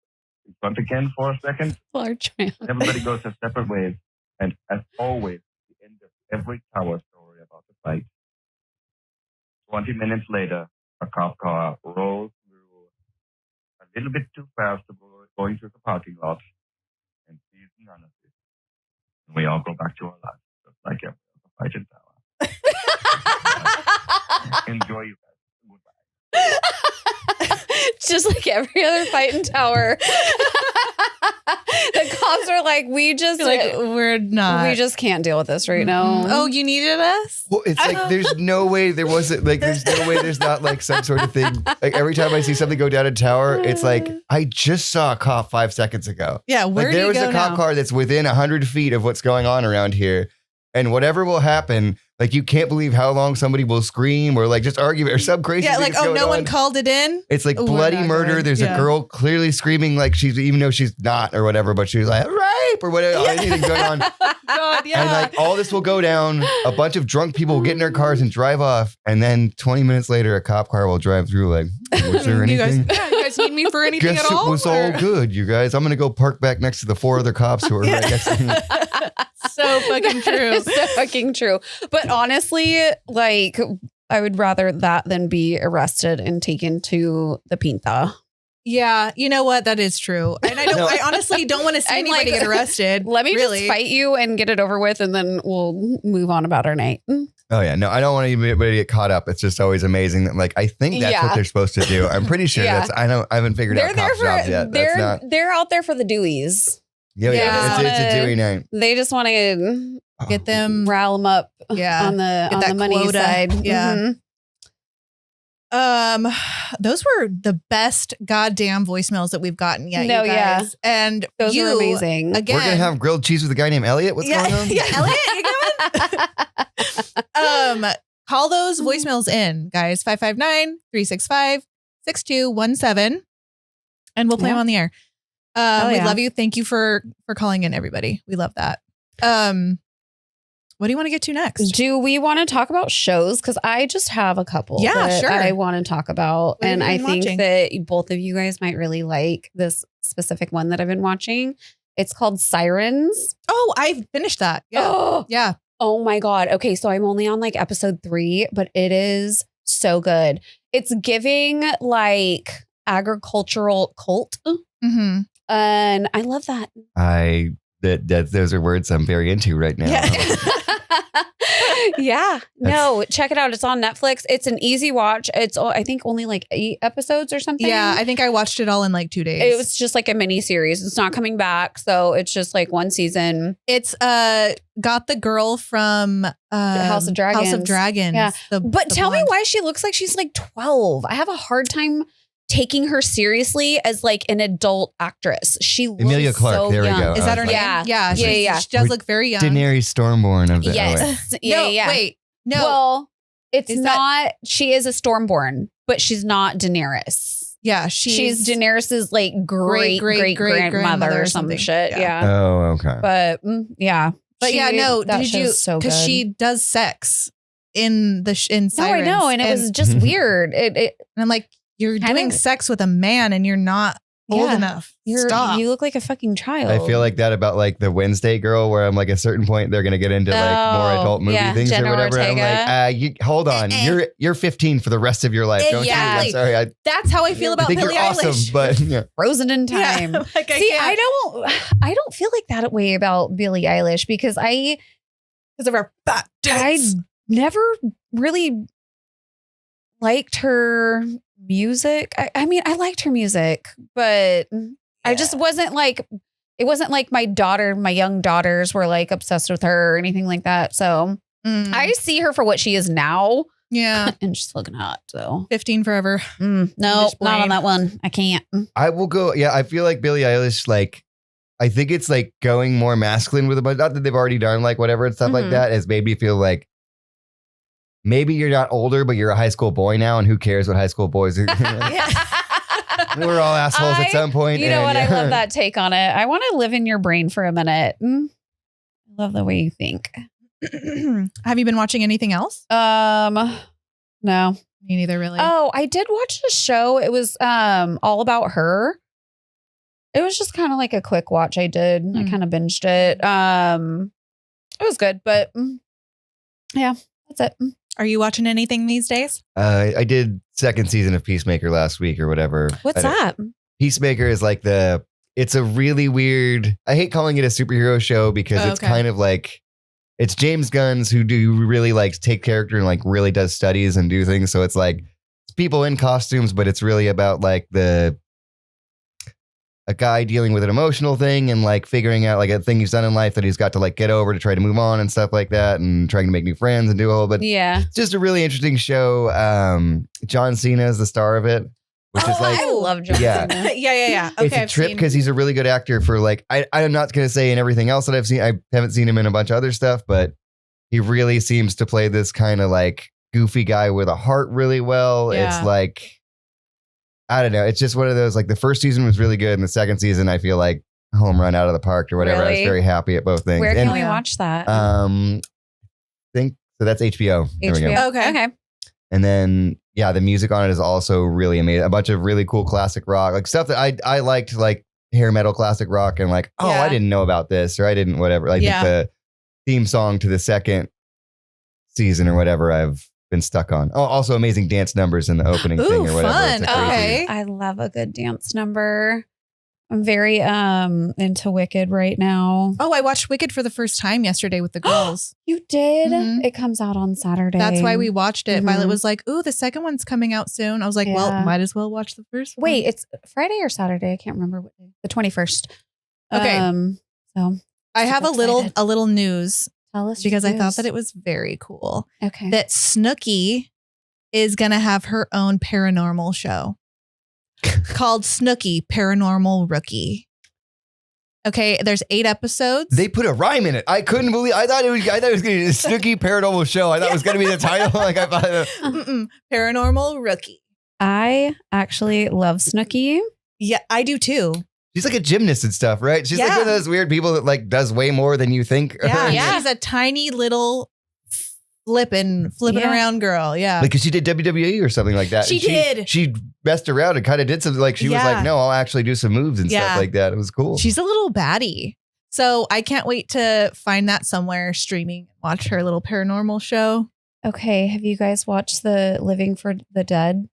in front again for a second. Large man. Everybody goes their separate ways, and as always, the end of every tower story about the fight. 20 minutes later, a cop car rolls through a little bit too fast to going through the parking lot and sees none of it. And we all go back to our lives, just like every other fight in tower. Enjoy you guys. Goodbye. Just like every other fight in Tower. The cops are like, we just can't deal with this right now. Oh, you needed us? Well, it's like there's no way there's not some sort of thing. Like every time I see something go down a tower, it's like I just saw a cop 5 seconds ago. Yeah, there was a cop car that's within 100 feet of what's going on around here, and whatever will happen, you can't believe how long somebody will scream or just argue or some crazy. Yeah, thing no one called it in. It's bloody murder. Good. There's a girl clearly screaming she's, even though she's not or whatever, but she's like rape or whatever. Anything going on. God, yeah. And all this will go down. A bunch of drunk people will get in their cars and drive off, and then 20 minutes later, a cop car will drive through. Was there anything? You guys need me for anything Guess at all? it was all good, you guys. I'm gonna go park back next to the 4 other cops who are right next to me. So fucking true. So fucking true. But honestly, I would rather that than be arrested and taken to the Pinta. Yeah, you know what? That is true. And I honestly don't want to see anybody get arrested. Let me just fight you and get it over with, and then we'll move on about our night. Oh yeah, no, I don't want anybody to get caught up. It's just always amazing that I think that's what they're supposed to do. I'm pretty sure I haven't figured out cop jobs yet. They're out there for the Deweys. Yeah. It's a Dewey night. They just want to get them, rile them up. Yeah, on the money quota side. Yeah. Mm-hmm. Those were the best goddamn voicemails that we've gotten yet. No, you guys. And those were amazing. Again, we're gonna have grilled cheese with a guy named Elliot. What's going on? Yeah, Elliot, you coming? Call those voicemails in, guys. 559-365-6217, and we'll play them on the air. We love you. Thank you for calling in, everybody. We love that. What do you want to get to next? Do we want to talk about shows? Because I just have a couple that sure. I want to talk about. What and I think watching? that both of you guys might really like this specific one that I've been watching. It's called Sirens. Oh, I finished that. Yeah. Oh, Yeah. oh my God. Okay. So I'm only on like episode 3, but it is so good. It's giving like agricultural cult. Mm-hmm. And I love that. Those are words I'm very into right now. Yeah. Yeah. No, check it out. It's on Netflix. It's an easy watch. It's, I think, only like 8 episodes or something. Yeah, I think I watched it all in like 2 days. It was just like a mini series. It's not coming back. So it's just like one season. It's got the girl from House of Dragons. House of Dragons. Yeah. But the tell me blonde. why she looks like she's like 12. I have a hard time taking her seriously as like an adult actress. She looks Emilia Clarke, so there we young. go. Is that her name? Yeah. Yeah. Yeah. She does look very young. Daenerys Stormborn of the Yes. No, Yeah. wait. No. Well, it's Is that- not. She is a Stormborn, but she's not Daenerys. yeah, She's Daenerys's like great grandmother or some something. shit. Yeah. Yeah. Oh, okay. But yeah. But yeah, no, that did you? show's so Because good. she does sex in the in No, Sirens. I know, and it was just weird. It and I'm like, you're Kind doing of- sex with a man, and you're not old Yeah. enough. you Stop. look like a fucking child. I feel like that about like the Wednesday girl, where I'm like, at a certain point they're gonna get into like more Oh, adult movie yeah, things Jenna or whatever. Ortega. I'm like, hold on, you're 15 for the rest of your life. Don't you? I'm Exactly. sorry, I That's how I feel about think Billie you're Eilish. awesome, but yeah. frozen in Yeah, time. like, See, can't- I don't feel like that way about Billie Eilish because I of her fat I tits. never really liked her music. I mean, I liked her music, but I just wasn't like, it wasn't like my young daughters were like obsessed with her or anything like that. So Mm. I see her for what she is now yeah, and she's looking hot. So 15 forever. no, Just not on plain. that one. I can't. I will go. Yeah, I feel like Billie Eilish, like, I think it's like going more masculine with a bunch. Not that they've already done like whatever and stuff like Mhm. that, has made me feel like maybe you're not older, but you're a high school boy now, and who cares what high school boys are? We're all assholes at some point. You know and what? I yeah. love that take on it. I want to live in your brain for a minute. I love the way you think. Have you been watching anything else? No. Me neither, really. Oh, I did watch a show. It was all about her. It was just kind of like a quick watch I did. I kind of binged it. It was good, but yeah, that's it. Are you watching anything these days? I did second season of Peacemaker last week or whatever. What's that? Peacemaker is like it's a really weird, I hate calling it a superhero show because it's Okay. kind of like, it's James Gunn's who do really like take character and like really does studies and do things. So it's like, it's people in costumes, but it's really about like a guy dealing with an emotional thing and like figuring out like a thing he's done in life that he's got to like get over to try to move on and stuff like that, and trying to make new friends and do a whole, but Yeah. it's just a really interesting show. John Cena is the star of it, which is like, I love John Yeah. Cena. yeah. Okay, it's a I've trip seen- because he's a really good actor for like, I'm not going to say in everything else that I've seen. I haven't seen him in a bunch of other stuff, but he really seems to play this kind of like goofy guy with a heart really well. Yeah. It's like, I don't know. It's just one of those, like the first season was really good. And the second season, I feel like home run out of the park or whatever. I was Really? very happy at both things. Where can and, we watch that? think so that's HBO. There we go. HBO. Okay. Okay. And then, yeah, the music on it is also really amazing. A bunch of really cool classic rock, like stuff that I liked, like hair metal classic rock, and like, oh, Yeah. I didn't know about this, or I didn't whatever. Like Yeah. the theme song to the second season or whatever I've been stuck on. Oh, also amazing dance numbers in the opening Ooh, thing or whatever. fun. It's a crazy- Okay. I love a good dance number. I'm very into Wicked right now. Oh, I watched Wicked for the first time yesterday with the girls. You did? Mhm. It comes out on Saturday. That's why we watched it. Mhm. Violet was like, "Ooh, the second one's coming out soon." I was like, Yeah. "Well, might as well watch the first one." Wait, it's Friday or Saturday? I can't remember what day. The 21st. Okay. So I have super excited. a little news tell us because I news. thought that it was very cool Okay. that Snooki is gonna have her own paranormal show called Snooki Paranormal Rookie. Okay, there's 8 episodes. They put a rhyme in it. I couldn't believe. I thought it was going to be a Snooki Paranormal Show. I thought it was going to be the title. Like I thought. Mm-mm. Paranormal Rookie. I actually love Snooki. Yeah, I do too. She's like a gymnast and stuff, right? She's like Yeah. one of those weird people that like does way more than you think. Yeah, Yeah. she's a tiny little flipping Yeah. around girl. Yeah. Like, 'cause she did WWE or something like that. She And did. She messed around and kind of did something like she was Yeah. like, no, I'll actually do some moves and Yeah. stuff like that. It was cool. She's a little baddie. So I can't wait to find that somewhere streaming and watch her little paranormal show. Okay, have you guys watched the Living for the Dead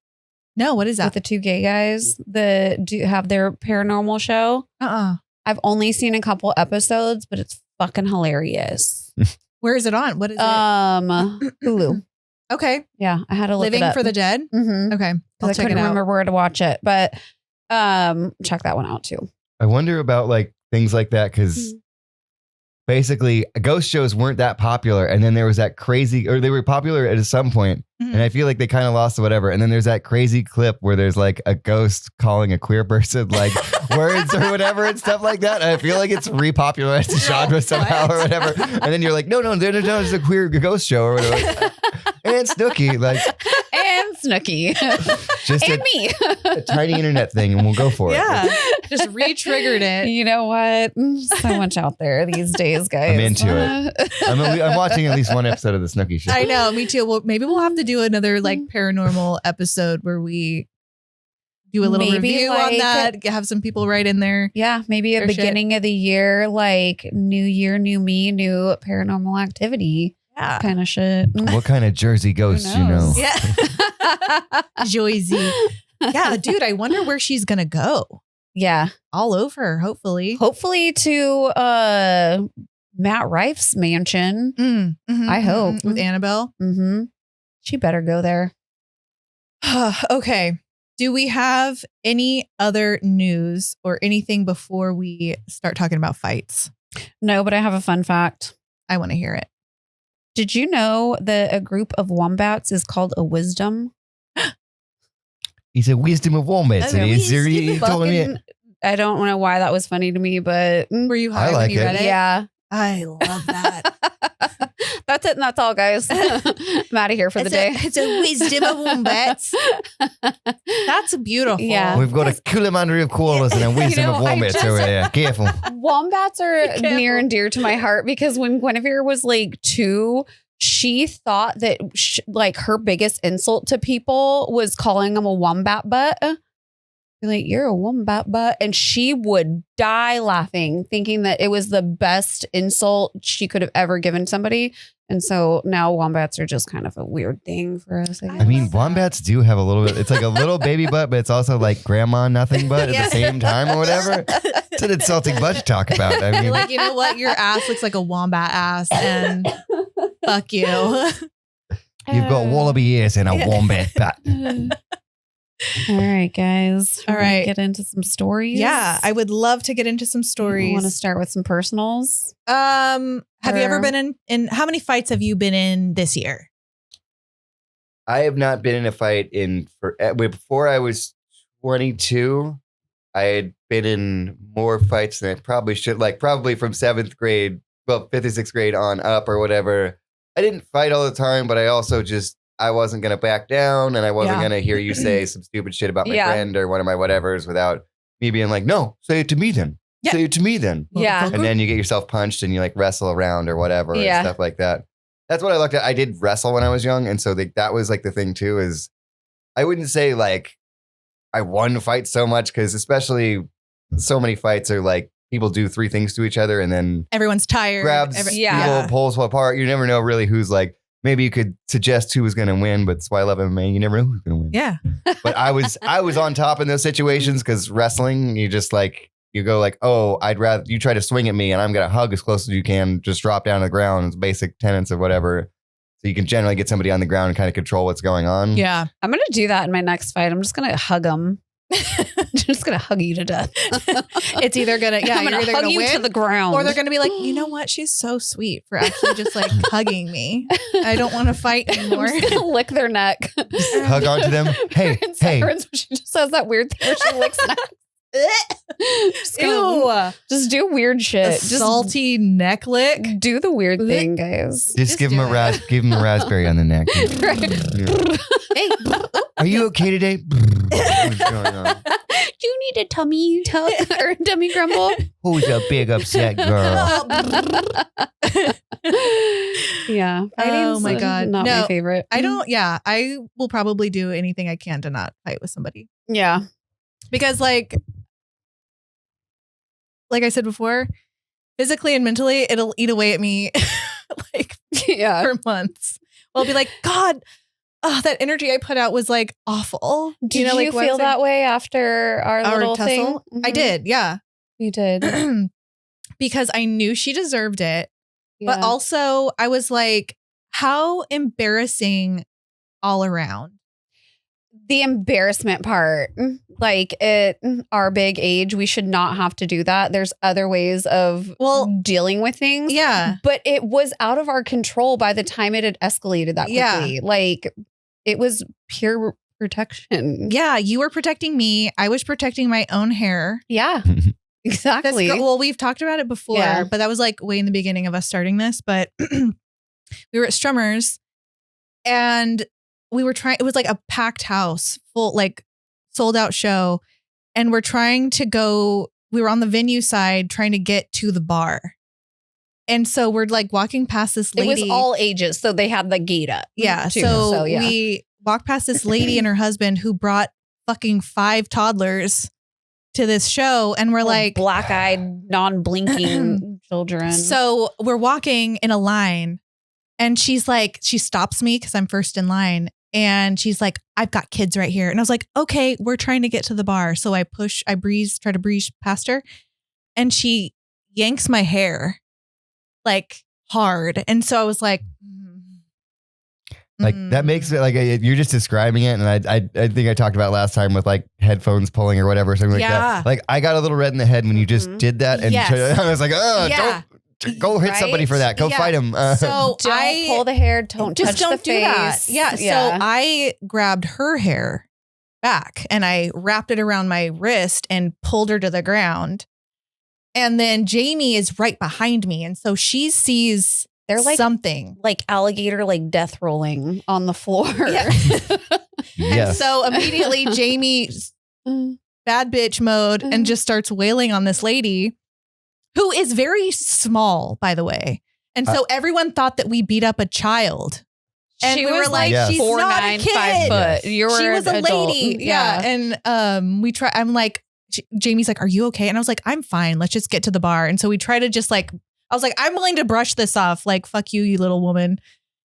No, what is with that? the two gay guys that do have their paranormal show? I've only seen a couple episodes, but it's fucking hilarious. Where is it on? What is it? Hulu. Okay. Yeah, I had to look Living it up. for the Dead. Mm-hmm. Okay. I'll I check it couldn't out. remember where to watch it, but check that one out too. I wonder about like things like that because basically ghost shows weren't that popular. And then there was that crazy, or they were popular at some point, Mhm. and I feel like they kind of lost whatever. And then there's that crazy clip where there's like a ghost calling a queer person like words or whatever and stuff like that. And I feel like it's repopularized the genre somehow or whatever. And then you're like, no, it's a queer ghost show or whatever. And Snooki, like And Snooki. just And a, me. a tiny internet thing, and we'll go for it. Yeah. Just re-triggered it. You know what? So much out there these days, guys. I'm into it. I'm watching at least one episode of the Snooki show. I know, me too. Well, maybe we'll have to do another like paranormal episode where we do a little Maybe, review like- on that. Have some people write in there. Yeah, maybe at Or the shit. beginning of the year, like new year, new me, new paranormal activity Yeah. kind of shit. What kind of Jersey ghosts you know? knows? Yeah. Joyzy. Yeah, dude, I wonder where she's gonna go. Yeah. All over, hopefully. Hopefully to Matt Rife's mansion. I hope. With Annabelle. Mm-hmm. She better go there. Okay. Do we have any other news or anything before we start talking about fights? No, but I have a fun fact. I want to hear it. Did you know that a group of wombats is called a wisdom? He's a wisdom of wombats. And he's he told me. Fucking- I don't know why that was funny to me, but Were you high I like when you it. read it? yeah. I love that. That's it and that's all, guys. I'm out of here for the day. It's a wisdom of wombats. That's beautiful. Yeah. We've got a coolamandry of koalas and a wisdom know, of I wombats just- over there. Careful. Wombats are Careful. near and dear to my heart because when Guinevere was like 2, she thought that like her biggest insult to people was calling them a wombat butt. You're like, you're a wombat butt. And she would die laughing, thinking that it was the best insult she could have ever given somebody. And so now wombats are just kind of a weird thing for us. I mean, love that. wombats do have a little bit. It's like a little baby butt, but it's also like grandma nothing butt at Yeah. the same time or whatever. It's an insulting butt to talk about. I You're mean, like, you know what? Your ass looks like a wombat ass, and fuck you. you've got wallaby ears and a wombat butt. All right, guys. All We're gonna right. Get into some stories. Yeah, I would love to get into some I stories. want to start with some personals. Have you ever Or- been in how many fights have you been in this year? I have not been in a fight before I was 22. I had been in more fights than I probably should, like probably from 7th grade, well, 5th or 6th grade on up or whatever. I didn't fight all the time, but I also I wasn't going to back down, and I wasn't Yeah. going to hear you say some stupid shit about my Yeah. friend or one of my whatevers without me being like, no, say it to me then. Yeah. Say it to me then. Yeah. And then you get yourself punched and you like wrestle around or whatever Yeah. and stuff like that. That's what I looked at. I did wrestle when I was young. And so that was like the thing too, is I wouldn't say like I won fights so much, because especially so many fights are like people do 3 things to each other and then Everyone's tired. grabs Yeah. people, pulls apart. You never know really who's like, maybe you could suggest who was going to win, but that's why I love MMA. You never know who's going to win. Yeah. But I was on top in those situations, because wrestling, you just like, you go like, oh, I'd rather you try to swing at me and I'm going to hug as close as you can, just drop down to the ground. It's basic tenets of whatever. So you can generally get somebody on the ground and kind of control what's going on. Yeah. I'm going to do that in my next fight. I'm just going to hug them. I'm just going to hug you to death. It's either gonna I'm you're going to either hug gonna you win to the ground. or they're gonna be like, you know what? She's so sweet for actually just like hugging me. I don't want to fight anymore. I'm just going to lick their neck. Hug onto them. Hey, hey. She just has that weird thing where she licks necks. Just gonna- Ew. Just do weird A shit. salty neck lick. Just do the weird thing, guys. Just give do him a raspberry on the neck. Hey. Are you okay today? What's going on? Do you need a tummy tuck or tummy grumble? Who's a big upset girl? Yeah. Oh Fighting's my God. Not No, my favorite. I will probably do anything I can to not fight with somebody. Yeah. Because like I said before, physically and mentally, it'll eat away at me like Yeah. for months. I'll be like, God, that energy I put out was like awful. Did you what feel was that way after our little tussle? thing? I did. Yeah. You did. Because I knew she deserved it. Yeah. But also I was like, how embarrassing all around. The embarrassment part, like at our big age, we should not have to do that. There's other ways of dealing with things. Yeah. But it was out of our control by the time it had escalated that quickly. Yeah. Like it was pure protection. Yeah. You were protecting me. I was protecting my own hair. Yeah. Exactly. We've talked about it before, but that was like way in the beginning of us starting this. But we were at Strummers and we were trying, it was like a packed house, full, like sold out show. And we're trying to go, we were on the venue side trying to get to the bar. And so we're like walking past this lady. It was all ages. So they had the gate up. Yeah. Too. So we walked past this lady and her husband who brought fucking 5 toddlers to this show. And we're like black-eyed, non-blinking children. So we're walking in a line and she's like, she stops me because I'm first in line. And she's like, I've got kids right here. And I was like, okay, we're trying to get to the bar. So I try to breeze past her. And she yanks my hair like hard. And so I was like, like that makes it like you're just describing it. And I think I talked about last time with like headphones pulling or whatever, something like that. Like I got a little red in the head when you just did that. And I was like, don't go hit somebody for that. Go fight him. So don't pull the hair. Don't touch the face. Do that. Yeah. So I grabbed her hair back and I wrapped it around my wrist and pulled her to the ground. And then Jamie is right behind me. And so she sees they're like something like alligator, like death rolling on the floor. Yeah. And so immediately Jamie's bad bitch mode and just starts wailing on this lady who is very small, by the way. And so everyone thought that we beat up a child. And she we was were like, she's 4'9", not a kid. 5 foot. She was a adult. lady. Yeah. And I'm like, Jamie's like, are you okay? And I was like, I'm fine. Let's just get to the bar. And so we try to just like, I was like, I'm willing to brush this off. Like, fuck you, you little woman.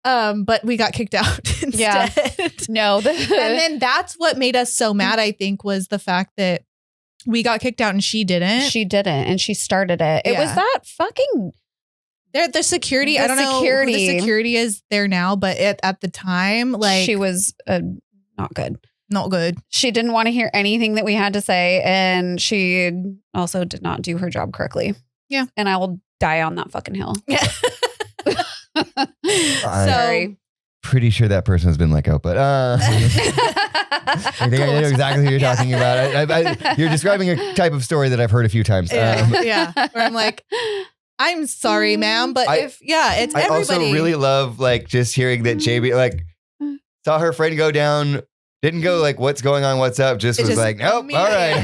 But we got kicked out instead. Yeah. No. And then that's what made us so mad, I think, was the fact that we got kicked out and she didn't. She didn't. And she started it. It was that fucking... The security, I don't know who the security is there now, but at the time, like... She was not good. Not good. She didn't want to hear anything that we had to say. And she also did not do her job correctly. Yeah. And I will die on that fucking hill. Yeah. Sorry. Pretty sure that person has been let go, but I think I know exactly who you're talking about. You're describing a type of story that I've heard a few times. Yeah. Where I'm like, I'm sorry, ma'am, but it's everybody. I also really love like just hearing that JB like saw her friend go down, didn't go like, what's going on, what's up, just was like, nope, all right.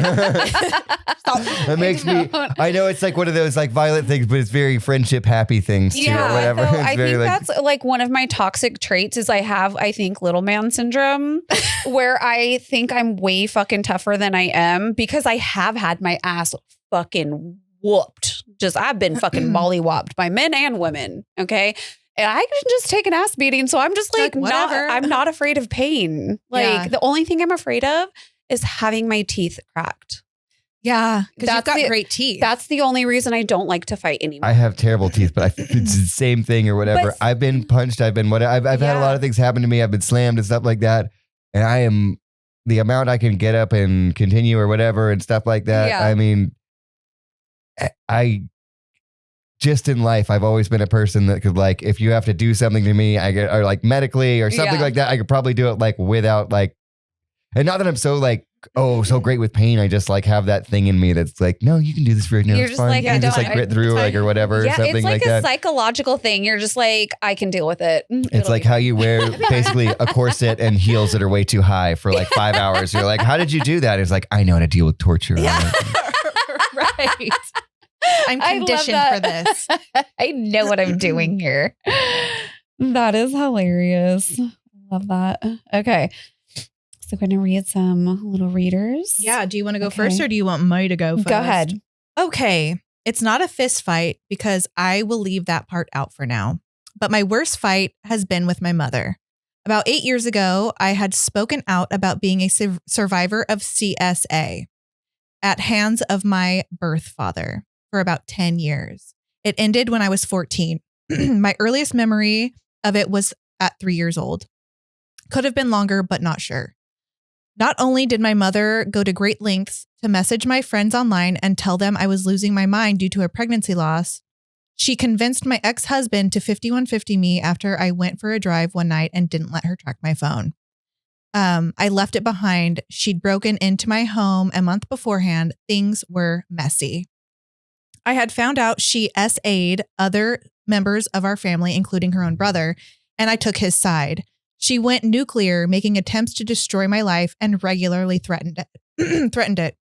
That makes me, I know it's like one of those like violent things, but it's very friendship happy things too, or whatever. So it's I very, think like, that's like one of my toxic traits is I think little man syndrome where I think I'm way fucking tougher than I am because I have had my ass fucking whooped. I've been fucking mollywopped by men and women. Okay. And I can just take an ass beating. So I'm just like, whatever. I'm not afraid of pain. Like the only thing I'm afraid of is having my teeth cracked. Yeah. Because you've got great teeth. That's the only reason I don't like to fight anymore. I have terrible teeth, but I think it's the same thing or whatever. But, I've been punched. I've been I've had a lot of things happen to me. I've been slammed and stuff like that. And I am the amount I can get up and continue or whatever and stuff like that. Yeah. I mean, I just in life, I've always been a person that could like, if you have to do something to me, or like medically or something like that, I could probably do it like without like, and not that I'm so like, so great with pain. I just like have that thing in me that's like, no, you can do this right now. You're it's just fine. like, you can just like grit through like or whatever. Yeah, or something it's like a that. psychological thing. You're just like, I can deal with it. It's like how you wear basically a corset and heels that are way too high for like 5 hours. You're like, how did you do that? It's like, I know how to deal with torture. Yeah. Right. I'm conditioned for this. I know what I'm doing here. That is hilarious. Love that. Okay. So we're going to read some little readers. Yeah. Do you want to go Okay. first or do you want Mai to go first? Go ahead. Okay. It's not a fist fight because I will leave that part out for now. But my worst fight has been with my mother. About 8 years ago, I had spoken out about being a survivor of CSA at hands of my birth father for about 10 years. It ended when I was 14. My earliest memory of it was at 3 years old. Could have been longer, but not sure. Not only did my mother go to great lengths to message my friends online and tell them I was losing my mind due to a pregnancy loss, she convinced my ex-husband to 5150 me after I went for a drive one night and didn't let her track my phone. I left it behind. She'd broken into my home a month beforehand. Things were messy. I had found out she SA'd other members of our family, including her own brother, and I took his side. She went nuclear, making attempts to destroy my life and regularly threatened it.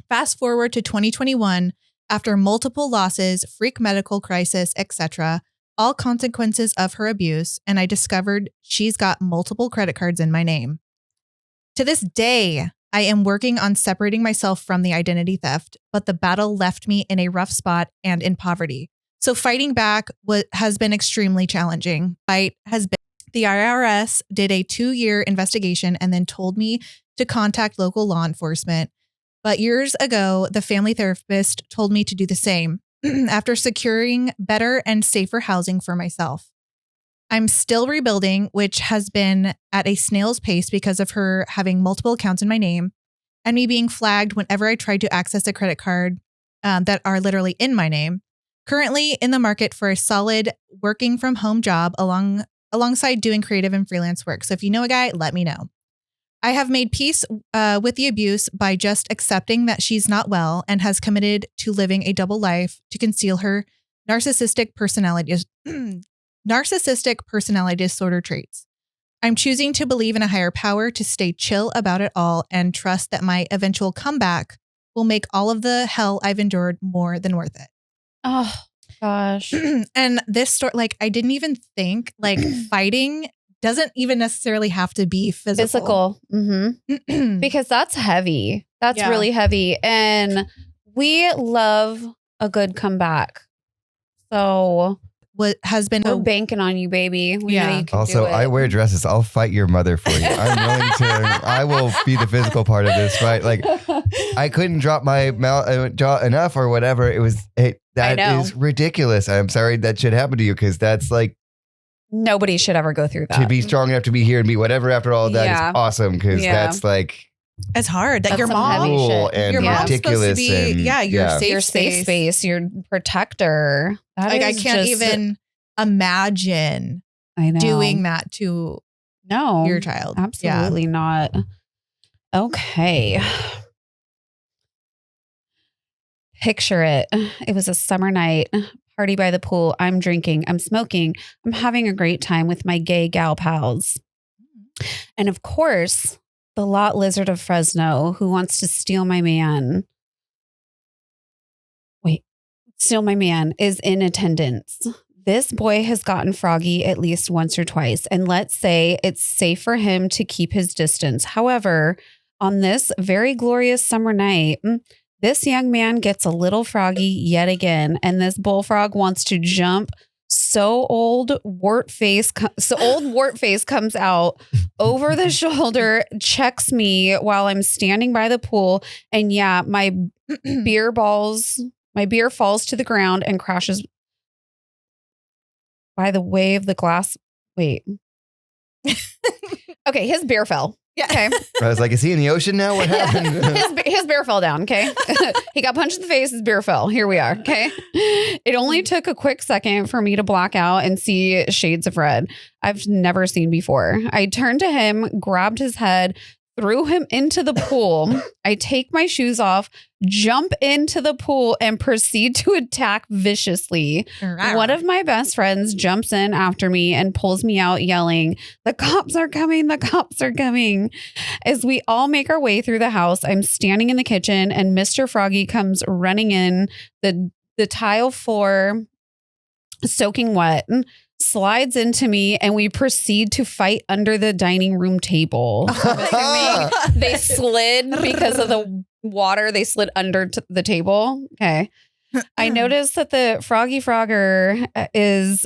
Fast forward to 2021, after multiple losses, freak medical crisis, etc., all consequences of her abuse, and I discovered she's got multiple credit cards in my name. To this day, I am working on separating myself from the identity theft, but the battle left me in a rough spot and in poverty. So fighting back has been extremely challenging. The IRS did a 2-year investigation and then told me to contact local law enforcement. But years ago, the family therapist told me to do the same after securing better and safer housing for myself. I'm still rebuilding, which has been at a snail's pace because of her having multiple accounts in my name and me being flagged whenever I tried to access a credit card that are literally in my name. Currently in the market for a solid working from home job alongside doing creative and freelance work. So if you know a guy, let me know. I have made peace with the abuse by just accepting that she's not well and has committed to living a double life to conceal her narcissistic personality disorder traits. I'm choosing to believe in a higher power, to stay chill about it all, and trust that my eventual comeback will make all of the hell I've endured more than worth it. Oh, gosh. And this story, like, I didn't even think like fighting doesn't even necessarily have to be physical. Mm-hmm. Because that's heavy. That's really heavy. And we love a good comeback. So what has been we're banking on you, baby. We know you can also, do it. I wear dresses. I'll fight your mother for you. I'm willing to. I will be the physical part of this fight. Like, I couldn't drop my jaw enough or whatever. It was that is ridiculous. I'm sorry that should happen to you because that's like nobody should ever go through that. To be strong enough to be here and be whatever after all of that is awesome because that's like. It's hard that that's your mom and your mom's ridiculous supposed to be your safe space, your protector. That like I can't even imagine doing that to your child. Absolutely not. Okay. Picture it. It was a summer night, party by the pool. I'm drinking, I'm smoking, I'm having a great time with my gay gal pals. And of course, the lot lizard of Fresno who wants to steal my man. Steal my man is in attendance. This boy has gotten froggy at least once or twice, and let's say it's safe for him to keep his distance. However, on this very glorious summer night, this young man gets a little froggy yet again, and this bullfrog wants to jump. So old wart face comes out over the shoulder, checks me while I'm standing by the pool, and my beer falls to the ground and crashes by the way of the glass. Wait. Okay, his beer fell. Yeah. Okay. I was like, is he in the ocean now? What happened? His beer fell down. Okay. He got punched in the face. His beer fell. Here we are. Okay. It only took a quick second for me to black out and see shades of red I've never seen before. I turned to him, grabbed his head, threw him into the pool. I take my shoes off, jump into the pool, and proceed to attack viciously. One of my best friends jumps in after me and pulls me out, yelling, "The cops are coming, the cops are coming." As we all make our way through the house, I'm standing in the kitchen and Mr. Froggy comes running in, the tile floor soaking wet. slides into me, and we proceed to fight under the dining room table. I'm assuming they slid because of the water. They slid under the table. Okay. I noticed that the Froggy Frogger is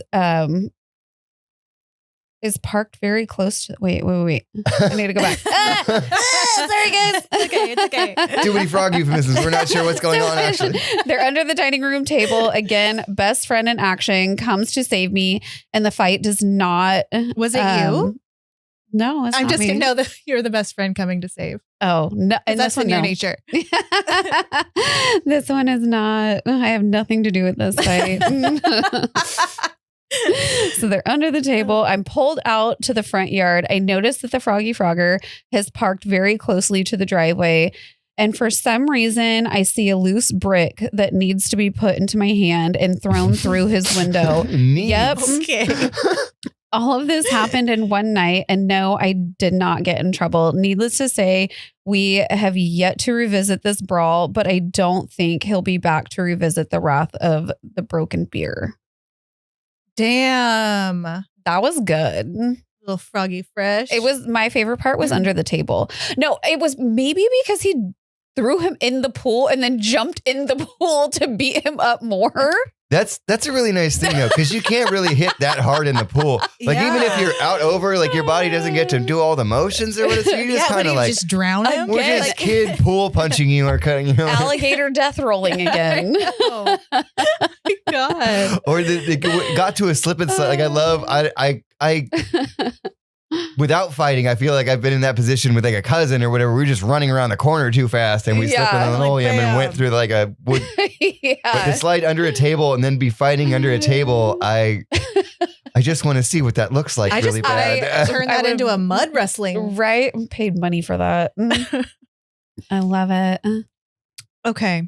parked very close to. Wait. I need to go back. Sorry, guys. It's okay. Too many frog euphemisms. We're not sure what's going on, actually. They're under the dining room table. Again, best friend in action comes to save me, and the fight does not. Was it you? No, it's I'm not just me. going to know that you're the best friend coming to save. Oh, no. And That's in your no. nature. This one is not. I have nothing to do with this fight. So they're under the table. I'm pulled out to the front yard. I notice that the Froggy Frogger has parked very closely to the driveway. And for some reason, I see a loose brick that needs to be put into my hand and thrown through his window. Neat. Yep. Okay. All of this happened in one night. And no, I did not get in trouble. Needless to say, we have yet to revisit this brawl, but I don't think he'll be back to revisit the wrath of the broken beer. Damn. That was good. Little froggy fresh. It was my favorite part was under the table. No, it was maybe because he threw him in the pool and then jumped in the pool to beat him up more. That's a really nice thing though, because you can't really hit that hard in the pool. Like even if you're out over, like your body doesn't get to do all the motions or whatever. So you just kind of like just drown him. we're just like- kid pool punching you or cutting you. Alligator death rolling again. Oh my God. Or they got to a slip and slide. Like I love I without fighting, I feel like I've been in that position with like a cousin or whatever. We were just running around the corner too fast and we slipped in the like, linoleum and went bam. through like a wood. But to Yeah. slide under a table and then be fighting under a table, I just want to see what that looks like I really just bad. turn that into a mud wrestling. Right? Paid money for that. I love it. Okay.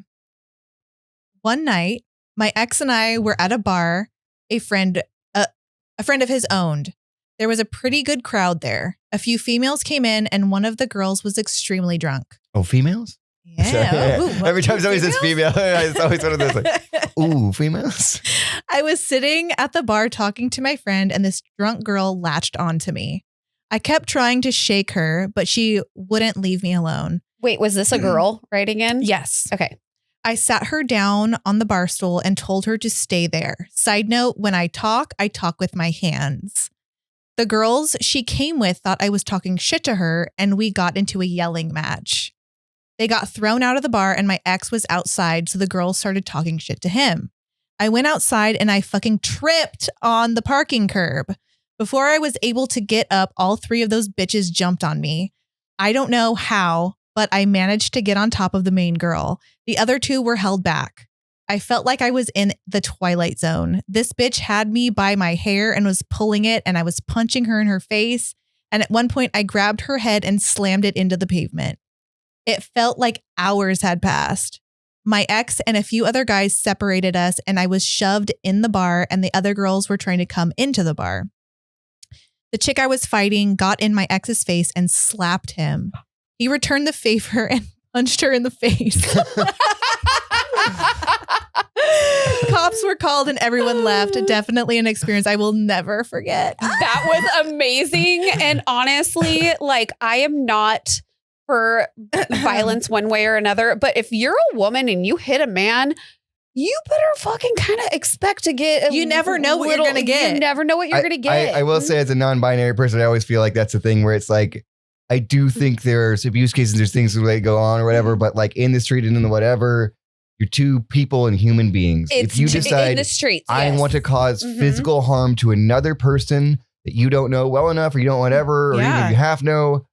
One night, my ex and I were at a bar. A friend of his owned. There was a pretty good crowd there. A few females came in, and one of the girls was extremely drunk. Oh, females? Yeah. Ooh, what- Every time somebody says females? female, it's always one of those like, ooh, females? I was sitting at the bar talking to my friend, and this drunk girl latched onto me. I kept trying to shake her, but she wouldn't leave me alone. Wait, was this a girl writing in? Yes. Okay. I sat her down on the bar stool and told her to stay there. Side note, when I talk with my hands. The girls she came with thought I was talking shit to her, and we got into a yelling match. They got thrown out of the bar, and my ex was outside, so the girls started talking shit to him. I went outside and I fucking tripped on the parking curb. Before I was able to get up, all three of those bitches jumped on me. I don't know how, but I managed to get on top of the main girl. The other two were held back. I felt like I was in the Twilight Zone. This bitch had me by my hair and was pulling it, and I was punching her in her face. And at one point, I grabbed her head and slammed it into the pavement. It felt like hours had passed. My ex and a few other guys separated us, and I was shoved in the bar, and the other girls were trying to come into the bar. The chick I was fighting got in my ex's face and slapped him. He returned the favor and punched her in the face. Cops were called and everyone left. Definitely an experience I will never forget. That was amazing. And honestly, like, I am not for violence one way or another, but if you're a woman and you hit a man, you better fucking kind of expect to get. You never know what you're gonna get. You never know what you're gonna get. I will say, as a non-binary person, I always feel like that's the thing where it's like, I do think there's abuse cases, there's things that go on or whatever, but like in the street and in the whatever, you're two people and human beings. It's if you in decide the streets, I yes. want to cause Mhm. physical harm to another person that you don't know well enough, or you don't whatever, or even Yeah. if you half know,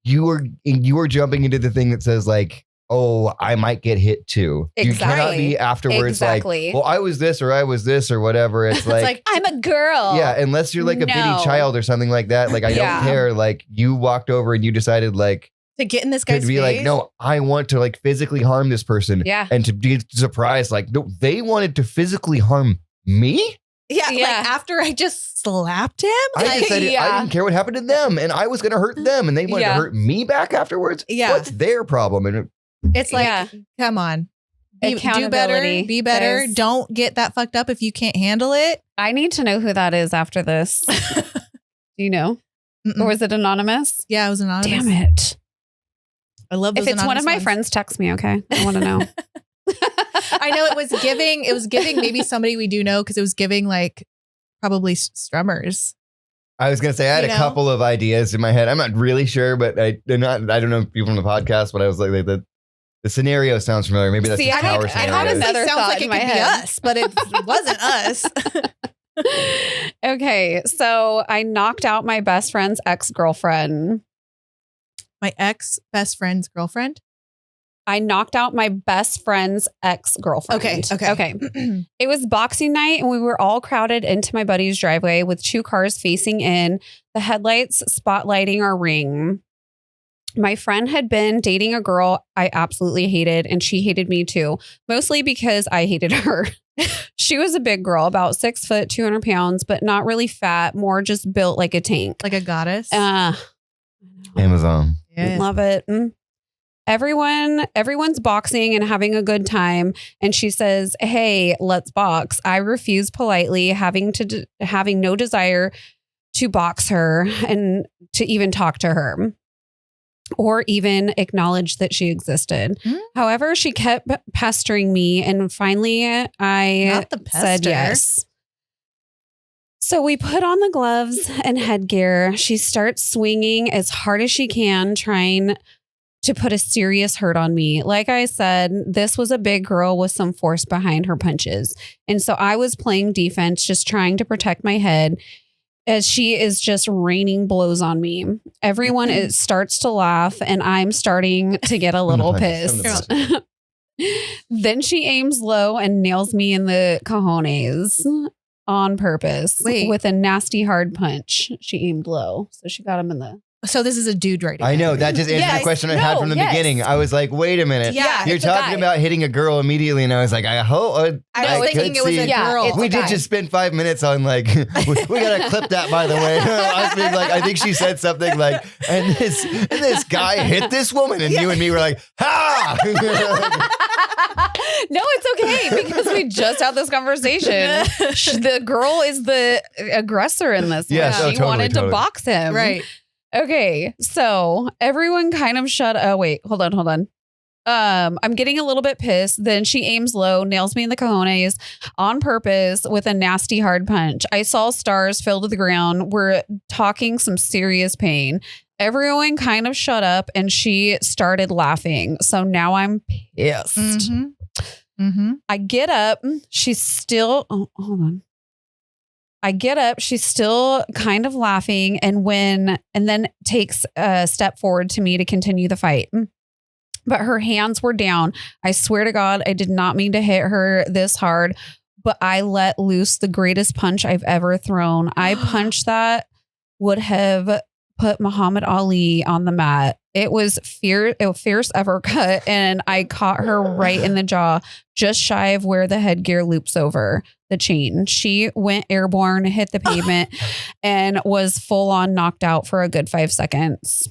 you are jumping into the thing that says like, oh, I might get hit too. You cannot be afterwards Exactly. like, well, I was this or whatever. It's like, It's like, I'm a girl. yeah, unless you're like a No. bitty child or something like that. Like, I Yeah. don't care. Like, you walked over and you decided like to get in this to guy's be face. like, no, I want to like physically harm this person. Yeah. And to be surprised, like, no, they wanted to physically harm me? Yeah, Yeah. like after I just slapped him. I Like, decided I yeah. didn't care what happened to them, and I was going to hurt them, and they wanted Yeah. to hurt me back afterwards. Yeah. What's their problem? And it's like, Yeah. come on. Do better. Accountability. Be better. There's- Don't get that fucked up if you can't handle it. I need to know who that is after this. Do you know? Mm-mm. Or was it anonymous? Yeah, it was anonymous. Damn it. I love those If it's one anonymous of my ones. friends, text me, okay? I want to know. I know it was giving maybe somebody we do know because it was giving like probably strummers. I was gonna say I had You a know? couple of ideas in my head. I'm not really sure, but I don't know people from the podcast, but I was like the scenario sounds familiar. Maybe that's See, a I tower mean, scenario. I had Honestly, another sounds thought like in it my could be head. us, but it wasn't us. Okay, so I knocked out my best friend's ex-girlfriend. My ex best friend's girlfriend. I knocked out my best friend's ex-girlfriend. Okay. It was boxing night and we were all crowded into my buddy's driveway with 2 cars facing in, the headlights spotlighting our ring. My friend had been dating a girl I absolutely hated, and she hated me too, mostly because I hated her. She was a big girl, about 6 foot, 200 pounds, but not really fat, more just built like a tank. Like a goddess. Amazon. Yeah. Love it. Everyone's boxing and having a good time, and she says, "Hey, let's box." I refuse politely, having no desire to box her and to even talk to her or even acknowledge that she existed. However, she kept pestering me, and finally I Not the said pester. yes. So we put on the gloves and headgear. She starts swinging as hard as she can, trying to put a serious hurt on me. Like I said, this was a big girl with some force behind her punches. And so I was playing defense, just trying to protect my head as she is just raining blows on me. Everyone starts to laugh, and I'm starting to get a little Nice. pissed. Then she aims low and nails me in the cojones on purpose. Wait. With a nasty hard punch. She aimed low. So she got him in the... So this is a dude right I know that just answered Yes. the question I had from the No, yes. beginning. I was like, wait a minute. Yeah, You're it's a talking guy. about hitting a girl immediately, and I was like, I hope. I was thinking it was a girl. it's We a did guy. just spend 5 minutes on like we gotta clip that, by the way. I was being like, I think she said something like, and this guy hit this woman, and you and me were like, ha! No, it's okay because we just had this conversation. The girl is the aggressor in this. Yes, one. oh, She totally, wanted totally. to box him. Right. Okay, so everyone kind of oh wait, hold on. I'm getting a little bit pissed. Then she aims low, nails me in the cojones on purpose with a nasty hard punch. I saw stars fell to the ground. We're talking some serious pain. Everyone kind of shut up, and she started laughing. So now I'm pissed. Mm-hmm. I get up. She's still, hold on. I get up. She's still kind of laughing and then takes a step forward to me to continue the fight. But her hands were down. I swear to God, I did not mean to hit her this hard, but I let loose the greatest punch I've ever thrown. I punched that would have put Muhammad Ali on the mat. It was a fierce uppercut, and I caught her right in the jaw, just shy of where the headgear loops over the chain. She went airborne, hit the pavement, and was full on knocked out for a good 5 seconds.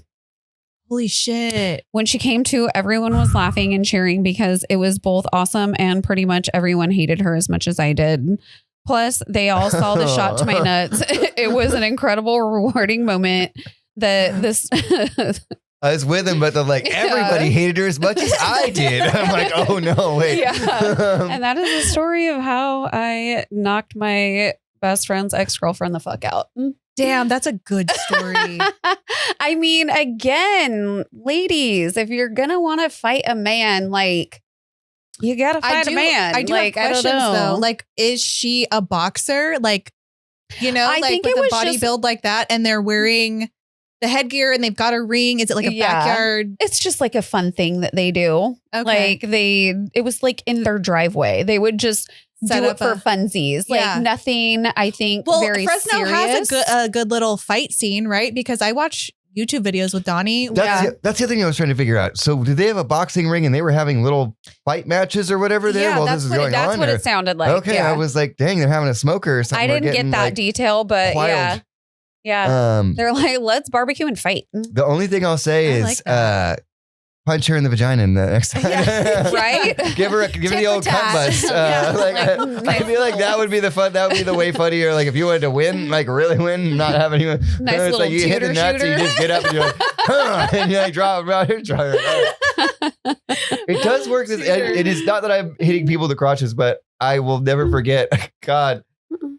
Holy shit. When she came to, everyone was laughing and cheering because it was both awesome and pretty much everyone hated her as much as I did. Plus, they all saw the shot to my nuts. It was an incredible, rewarding moment that this... I was with him, but everybody hated her as much as I did. I'm like, oh no, wait. Yeah. And that is the story of how I knocked my best friend's ex-girlfriend the fuck out. Damn, that's a good story. I mean, again, ladies, if you're going to want to fight a man, like, you got to fight a man. I do like, have questions I don't know. though. Like, is she a boxer? Like, you know, I like think with it a was body just- build like that, and they're wearing the headgear and they've got a ring. Is it like a Yeah. backyard? It's just like a fun thing that they do. Okay. Like it was like in their driveway. They would just Set do up it for a- funsies. Yeah. Like nothing, I think, Well, very Fresno serious. has a good little fight scene, right? Because I watch YouTube videos with Donnie. That's the thing I was trying to figure out. So did they have a boxing ring and they were having little fight matches or whatever there while this is going that's on? what or- it sounded like. Okay, yeah. I was like, dang, they're having a smoker or something. I We're didn't getting, get that like, detail, but wild. yeah. Yeah. Um, They're like, let's barbecue and fight. the only thing I'll say I is like that. punch her in the vagina the next time. Right? give her the old cunt bust. I feel like that would be the fun. That would be the way funnier. Like if you wanted to win, like really win, not have anyone. Nice it's little like you hit the nuts and you just get up and you're like, and you like drop. It does work. It is not that I'm hitting people in the crotches, but I will never forget. God,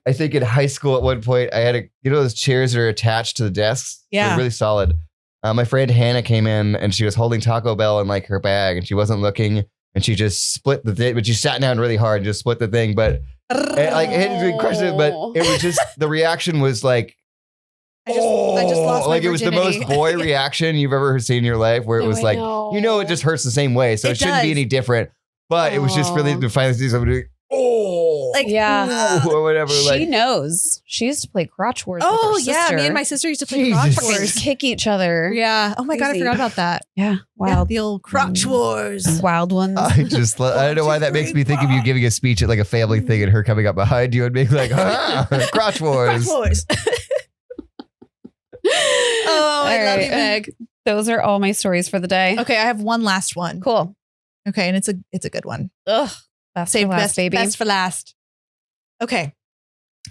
I think in high school at one point I had those chairs that are attached to the desks. Yeah. They're really solid. My friend Hannah came in and she was holding Taco Bell in like her bag and she wasn't looking and she just split the thing, but she sat down really hard, just split the thing, but it crushed it. But it was just the reaction was like, I just lost my like it was the most boy reaction you've ever seen in your life, where it was like, it just hurts the same way, so it shouldn't be any different. But it was just really to finally see somebody or whatever. She knows. She used to play crotch wars. Oh with her yeah, sister. me and my sister used to play crotch Fucking wars. kick each other. Yeah. Oh my God, I Crazy. forgot about that. Yeah. Yeah, Wild. the old crotch wars. Wild ones. I don't know why that makes me think of you giving a speech at like a family thing and her coming up behind you and being like, crotch wars. Crotch wars. Oh, I love you, Meg. Those are all my stories for the day. Okay, I have one last one. Cool. Okay, and it's a good one. Ugh. Best Save for last, best, baby. best for last. Okay.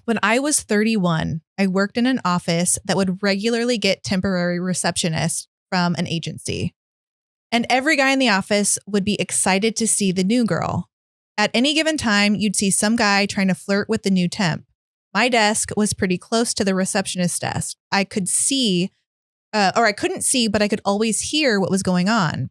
When I was 31, I worked in an office that would regularly get temporary receptionists from an agency. And every guy in the office would be excited to see the new girl. At any given time, you'd see some guy trying to flirt with the new temp. My desk was pretty close to the receptionist desk. I could see, or I couldn't see, but I could always hear what was going on.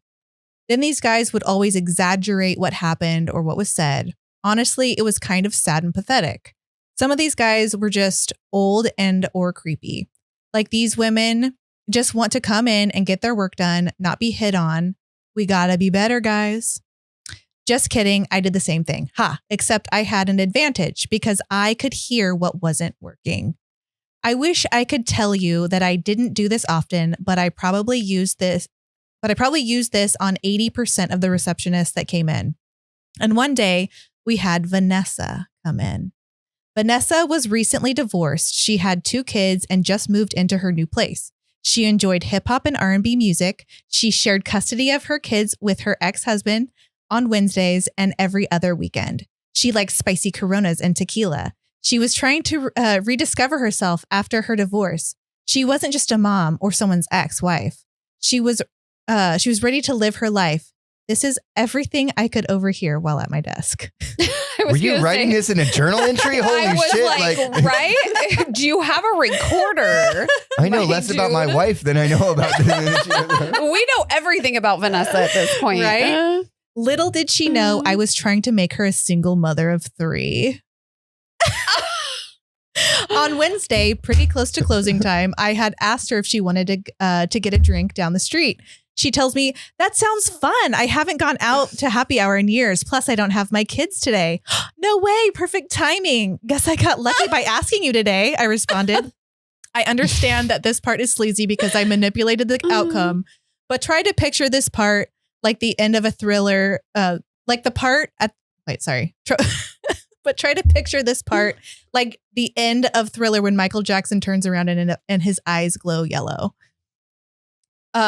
Then these guys would always exaggerate what happened or what was said. Honestly, it was kind of sad and pathetic. Some of these guys were just old and or creepy. Like these women just want to come in and get their work done, not be hit on. We gotta be better, guys. Just kidding. I did the same thing. Except I had an advantage because I could hear what wasn't working. I wish I could tell you that I didn't do this often, but I probably used this on 80% of the receptionists that came in. And one day we had Vanessa come in. Vanessa was recently divorced. She had 2 kids and just moved into her new place. She enjoyed hip hop and R&B music. She shared custody of her kids with her ex-husband on Wednesdays and every other weekend. She liked spicy Coronas and tequila. She was trying to rediscover herself after her divorce. She wasn't just a mom or someone's ex-wife. She was ready to live her life. This is everything I could overhear while at my desk. Were you writing this in a journal entry? Holy I was shit. like, right? Do you have a recorder? I know less about my wife than I know about this. We know everything about Vanessa at this point. Right? Little did she know I was trying to make her a single mother of 3. On Wednesday, pretty close to closing time, I had asked her if she wanted to get a drink down the street. She tells me, that sounds fun. I haven't gone out to happy hour in years. Plus, I don't have my kids today. No way. Perfect timing. Guess I got lucky by asking you today. I responded. I understand that this part is sleazy because I manipulated the outcome, but try to picture this part like the end of a thriller, like the part at, but try to picture this part like the end of Thriller when Michael Jackson turns around and his eyes glow yellow.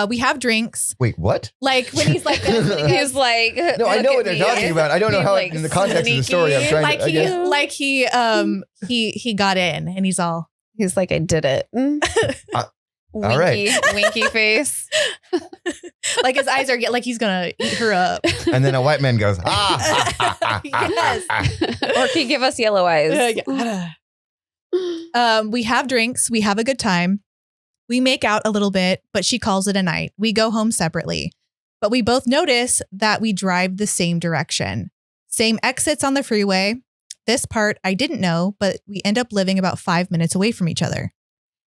We have drinks. Wait, what? Like when he's like, he's like, no, I know what they're talking about. I don't know how like in the context of the story. I'm trying like to. He got in and he's all. He's like, I did it. All right. Winky face. Like his eyes are like he's gonna eat her up. And then a white man goes, Yes. Or can you give us yellow eyes? We have drinks. We have a good time. We make out a little bit, but she calls it a night. We go home separately, but we both notice that we drive the same direction. Same exits on the freeway. This part I didn't know, but we end up living about 5 minutes away from each other.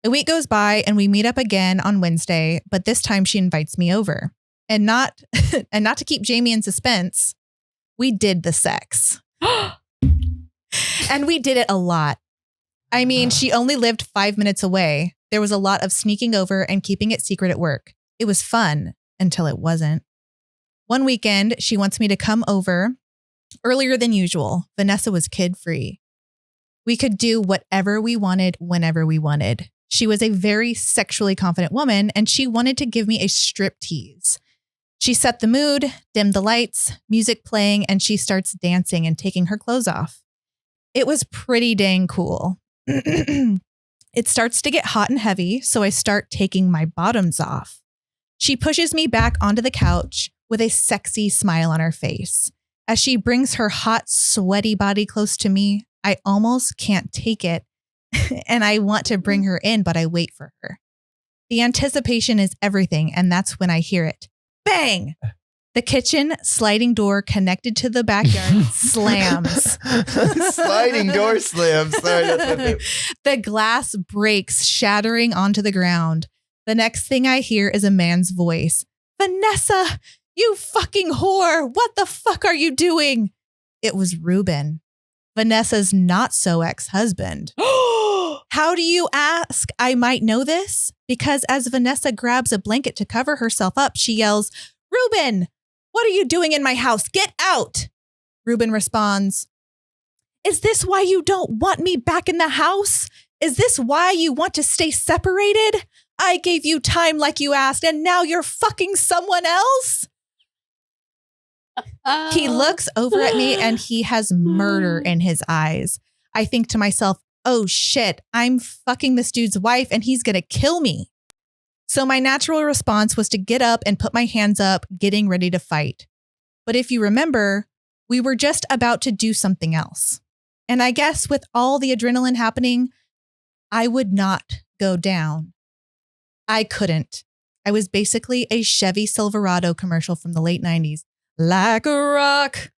A week goes by and we meet up again on Wednesday, but this time she invites me over. And not to keep Jamie in suspense, we did the sex. And we did it a lot. I mean, she only lived 5 minutes away. There was a lot of sneaking over and keeping it secret at work. It was fun until it wasn't. One weekend, she wants me to come over earlier than usual. Vanessa was kid-free. We could do whatever we wanted whenever we wanted. She was a very sexually confident woman and she wanted to give me a strip tease. She set the mood, dimmed the lights, music playing, and she starts dancing and taking her clothes off. It was pretty dang cool. It starts to get hot and heavy, so I start taking my bottoms off. She pushes me back onto the couch with a sexy smile on her face. As she brings her hot, sweaty body close to me, I almost can't take it, and I want to bring her in, but I wait for her. The anticipation is everything, and that's when I hear it. Bang! The kitchen sliding door connected to the backyard slams. Sliding door slams. Sorry, that's what they- The glass breaks, shattering onto the ground. The next thing I hear is a man's voice. Vanessa, you fucking whore. What the fuck are you doing? It was Ruben, Vanessa's not-so ex-husband. How do you ask? I might know this. Because as Vanessa grabs a blanket to cover herself up, she yells, Ruben, what are you doing in my house? Get out. Ruben responds, is this why you don't want me back in the house? Is this why you want to stay separated? I gave you time like you asked, and now you're fucking someone else? He looks over at me and he has murder in his eyes. I think to myself, oh shit, I'm fucking this dude's wife and he's going to kill me. So my natural response was to get up and put my hands up, getting ready to fight. But if you remember, we were just about to do something else. And I guess with all the adrenaline happening, I would not go down. I couldn't. I was basically a Chevy Silverado commercial from the late 90s. Like a rock.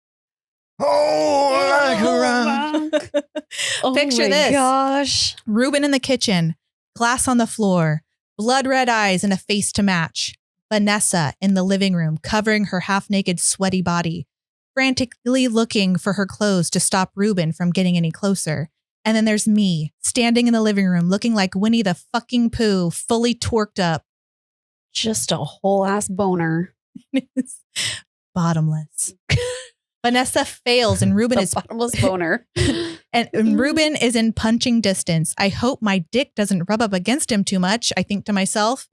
Oh, like a rock. Picture this. Gosh. Ruben in the kitchen, glass on the floor, blood red eyes and a face to match. Vanessa in the living room, covering her half-naked, sweaty body, frantically looking for her clothes to stop Ruben from getting any closer. And then there's me, standing in the living room, looking like Winnie the fucking Pooh, fully twerked up. Just a whole ass boner. Bottomless. Vanessa fails and Ruben is bottomless boner. and Ruben is in punching distance. I hope my dick doesn't rub up against him too much, I think to myself.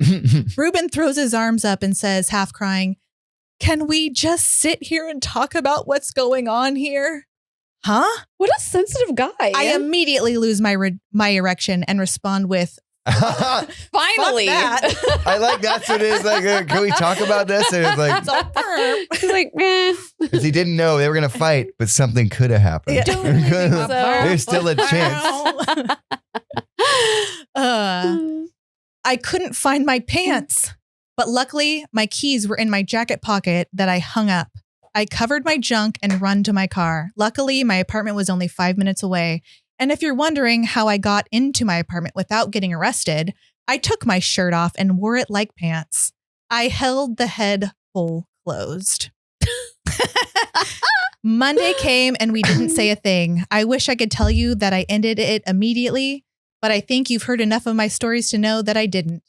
Ruben throws his arms up and says, half crying, can we just sit here and talk about what's going on here? Huh? What a sensitive guy. I immediately lose my erection and respond with, finally. I like that's what it is. Like, can we talk about this? And it's like, He's like, meh. because he didn't know they were going to fight, but something could have happened. Yeah. Don't really think so. There's still a chance. I couldn't find my pants, but luckily my keys were in my jacket pocket that I hung up. I covered my junk and run to my car. Luckily, my apartment was only 5 minutes away. And if you're wondering how I got into my apartment without getting arrested, I took my shirt off and wore it like pants. I held the head hole closed. Monday came and we didn't say a thing. I wish I could tell you that I ended it immediately, but I think you've heard enough of my stories to know that I didn't.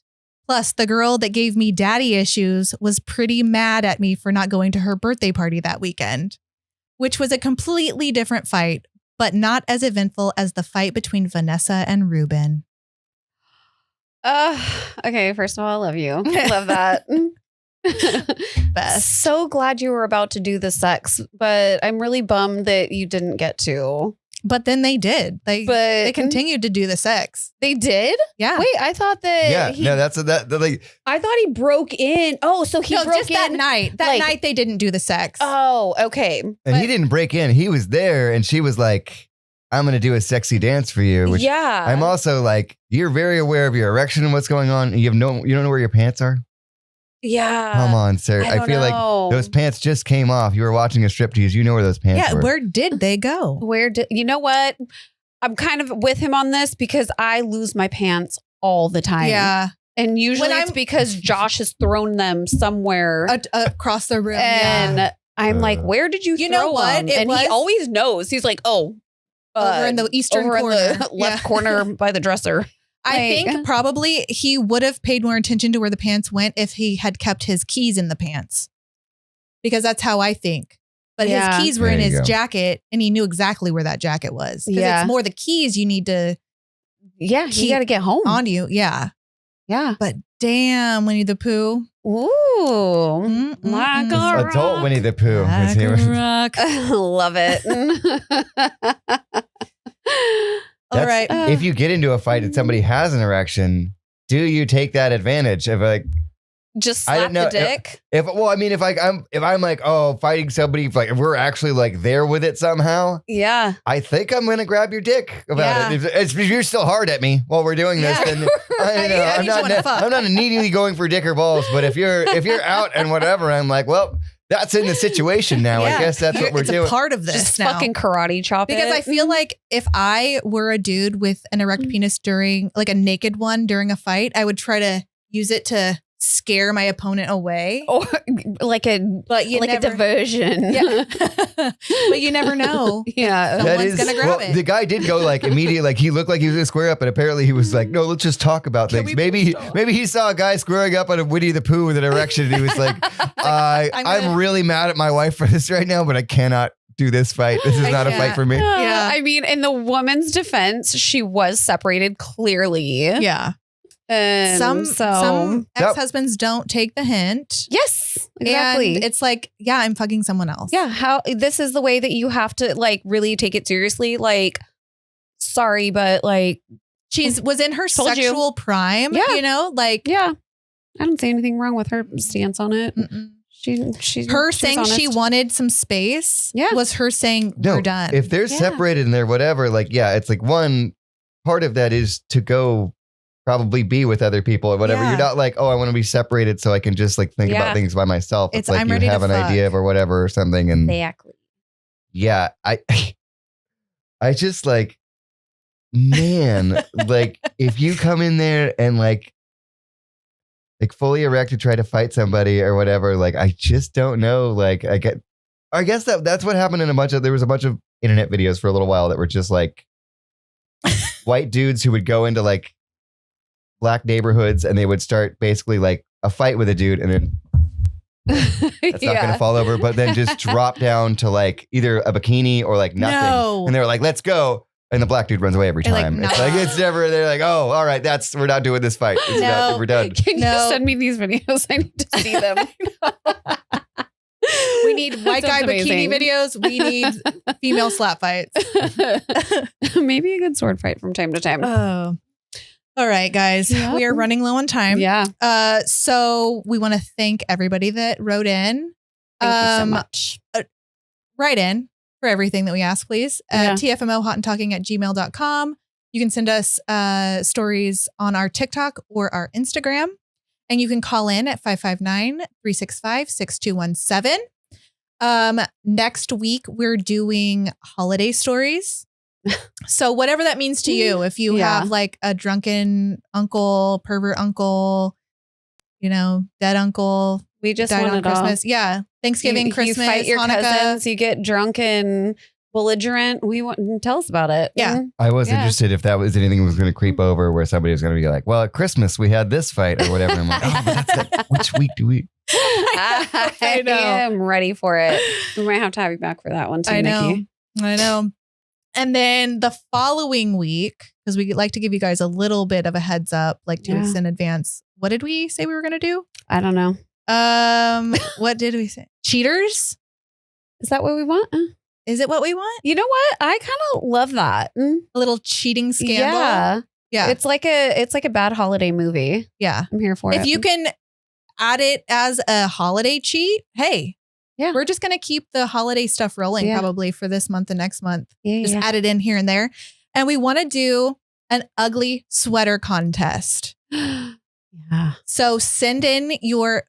Plus, the girl that gave me daddy issues was pretty mad at me for not going to her birthday party that weekend, which was a completely different fight, but not as eventful as the fight between Vanessa and Ruben. Okay, first of all, I love you. Love that. Best. So glad you were about to do the sex, but I'm really bummed that you didn't get to. But then they did. They continued to do the sex. They did? Yeah. Wait, I thought that I thought he broke in. Oh, so he broke just in that night. That night they didn't do the sex. Oh, okay. And he didn't break in. He was there and she was like, I'm going to do a sexy dance for you. Which yeah. I'm also like, you're very aware of your erection and what's going on. And you don't know where your pants are. Yeah. Come on, sir. I feel like those pants just came off. You were watching a striptease. You know where those pants were. Yeah, where did they go? You know what? I'm kind of with him on this because I lose my pants all the time. Yeah. And usually it's because Josh has thrown them somewhere across the room. And I'm like, where did you throw what? them? He always knows. He's like, over in the eastern corner. In the left corner by the dresser. I think probably he would have paid more attention to where the pants went if he had kept his keys in the pants. Because that's how I think. But his keys were in his jacket and he knew exactly where that jacket was. Because it's more the keys you need to you got to get home on you. Yeah. Yeah. But damn, Winnie the Pooh. Ooh. Like a It's adult rock. Winnie the Pooh. is he- Love it. All That's- right. If you get into a fight and somebody has an erection, do you take that advantage of like, Just I slap don't know. the dick. if I'm like, oh, fighting somebody, if we're actually like there with it somehow, Yeah. I think I'm gonna grab your dick about Yeah. it. If you're still hard at me while we're doing this, Yeah. then I know, Yeah, I'm you just wanna fuck. I'm not immediately going for dick or balls. But if you're out and whatever, I'm like, well, that's in the situation now. I Yeah. guess that's what we're It's doing. a part of this Just now. fucking karate chop Because it. I feel like if I were a dude with an erect penis during, like a naked one during a fight, I would try to use it to scare my opponent away. or like a But you like never, a diversion. Yeah. But you never know. Yeah. Someone's gonna grab it. The guy did go like immediately, like he looked like he was gonna square up, and apparently he was like, no, let's just talk about Can things. we Maybe he saw a guy squaring up on a Winnie the Pooh with an erection, and he was like, I'm gonna- really mad at my wife for this right now, but I cannot do this fight. This is I not a fight can't. for me. Yeah. I mean, in the woman's defense, she was separated clearly. Yeah. And Some ex-husbands don't take the hint. yes, exactly. And it's like, yeah, I'm fucking someone else. Yeah, how this is the way that you have to like really take it seriously. Like, sorry, but like, She's was in her Told you. sexual prime, Yeah. you know, like yeah, I don't see anything wrong with her stance on it. mm-mm. She her was saying she honest. wanted some space Yeah. was her saying No, we're done. if they're Yeah. separated and they're whatever, like, yeah, it's like one part of that is to go probably be with other people or whatever. Yeah. You're not like, oh, I want to be separated so I can just like think Yeah. about things by myself. It's, like I'm you ready to have an fuck. idea of or whatever or something. And Exactly. yeah, I just like, man, like if you come in there and like fully erect to try to fight somebody or whatever, like I just don't know. Like I guess that's what happened in there was a bunch of internet videos for a little while that were just like white dudes who would go into like black neighborhoods and they would start basically like a fight with a dude and then that's not going to fall over, but then just drop down to like either a bikini or like nothing. No. And they were like, let's go. And the black dude runs away every They're like, time. "Nah." It's like, it's never, they're like, oh, all right, we're not doing this fight. It's No. we're done. Can No. you send me these videos? I need to see them. We need white guy Sounds bikini amazing. videos. We need female slap fights. Maybe a good sword fight from time to time. Oh. All right, guys. Yeah. We are running low on time. Yeah. So we want to thank everybody that wrote in. Thank you so much. Write in for everything that we ask, please. TFMOhotandtalking@gmail.com. You can send us stories on our TikTok or our Instagram. And you can call in at 559-365-6217. Next week, we're doing holiday stories. So whatever that means to you, if you Yeah. have like a drunken uncle, pervert uncle, dead uncle, We just died want on it all. Christmas. Yeah. Thanksgiving, Christmas, you fight your Hanukkah. cousins, you get drunk and belligerent. We want tell us about it. Yeah. I was Yeah. interested if that was anything was going to creep over where somebody was going to be like, well, at Christmas we had this fight or whatever. I'm like, oh, but that's like, which week do we? I know. am ready for it. We might have to have you back for that one too, I know. Nikki. I know. And then the following week, because we like to give you guys a little bit of a heads up, like 2 weeks in advance. What did we say we were going to do? I don't know. What did we say? Cheaters? Is that what we want? Is it what we want? You know what? I kind of love that. A little cheating scandal? Yeah. Yeah. It's like a bad holiday movie. Yeah. I'm here for it. If you can add it as a holiday cheat, hey. Yeah. We're just going to keep the holiday stuff rolling Yeah. probably for this month and next month. yeah, Just add it in here and there. And we want to do an ugly sweater contest. yeah. So send in your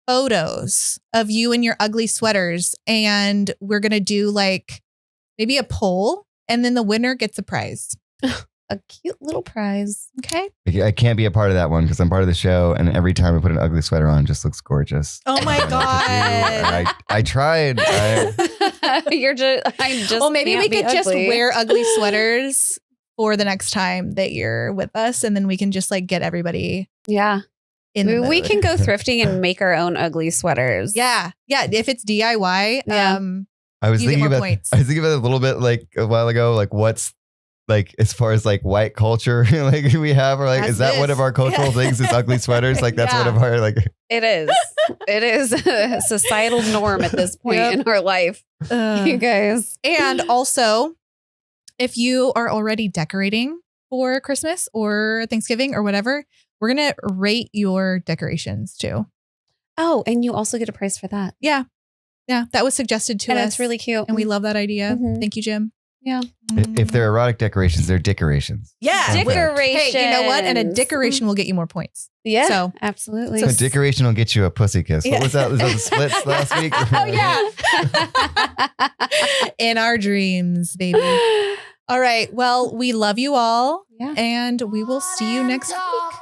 photos of you in your ugly sweaters, and we're going to do like maybe a poll, and then the winner gets a prize. A cute little prize. Okay. I can't be a part of that one because I'm part of the show. And every time I put an ugly sweater on, it just looks gorgeous. Oh my I don't know what to do. God. I tried. I just Well, maybe we can't be could just ugly. wear ugly sweaters for the next time that you're with us, and then we can just like get everybody Yeah. in the We mood. can go thrifting and make our own ugly sweaters. Yeah. Yeah. If it's DIY, Yeah. I was you get thinking more about points. I was thinking about it a little bit like a while ago, like what's like as far as like white culture like we have, or like That's is that one this. of our cultural things? Is ugly sweaters? Like that's one of our like. It is. It is a societal norm at this point Yep. in our life. You guys. And also, if you are already decorating for Christmas or Thanksgiving or whatever, we're going to rate your decorations too. Oh, and you also get a prize for that. Yeah. Yeah. That was suggested to And us. that's really cute. And we love that idea. Mhm. Thank you, Jim. Yeah. If they're erotic decorations, they're decorations. Yeah. Decorations. Hey, you know what? And a decoration will get you more points. Yeah. So- absolutely. A decoration will get you a pussy kiss. Yeah. What was that? Was that the splits last week? Oh, yeah. In our dreams, baby. All right. Well, we love you all. Yeah. And we will see you next week.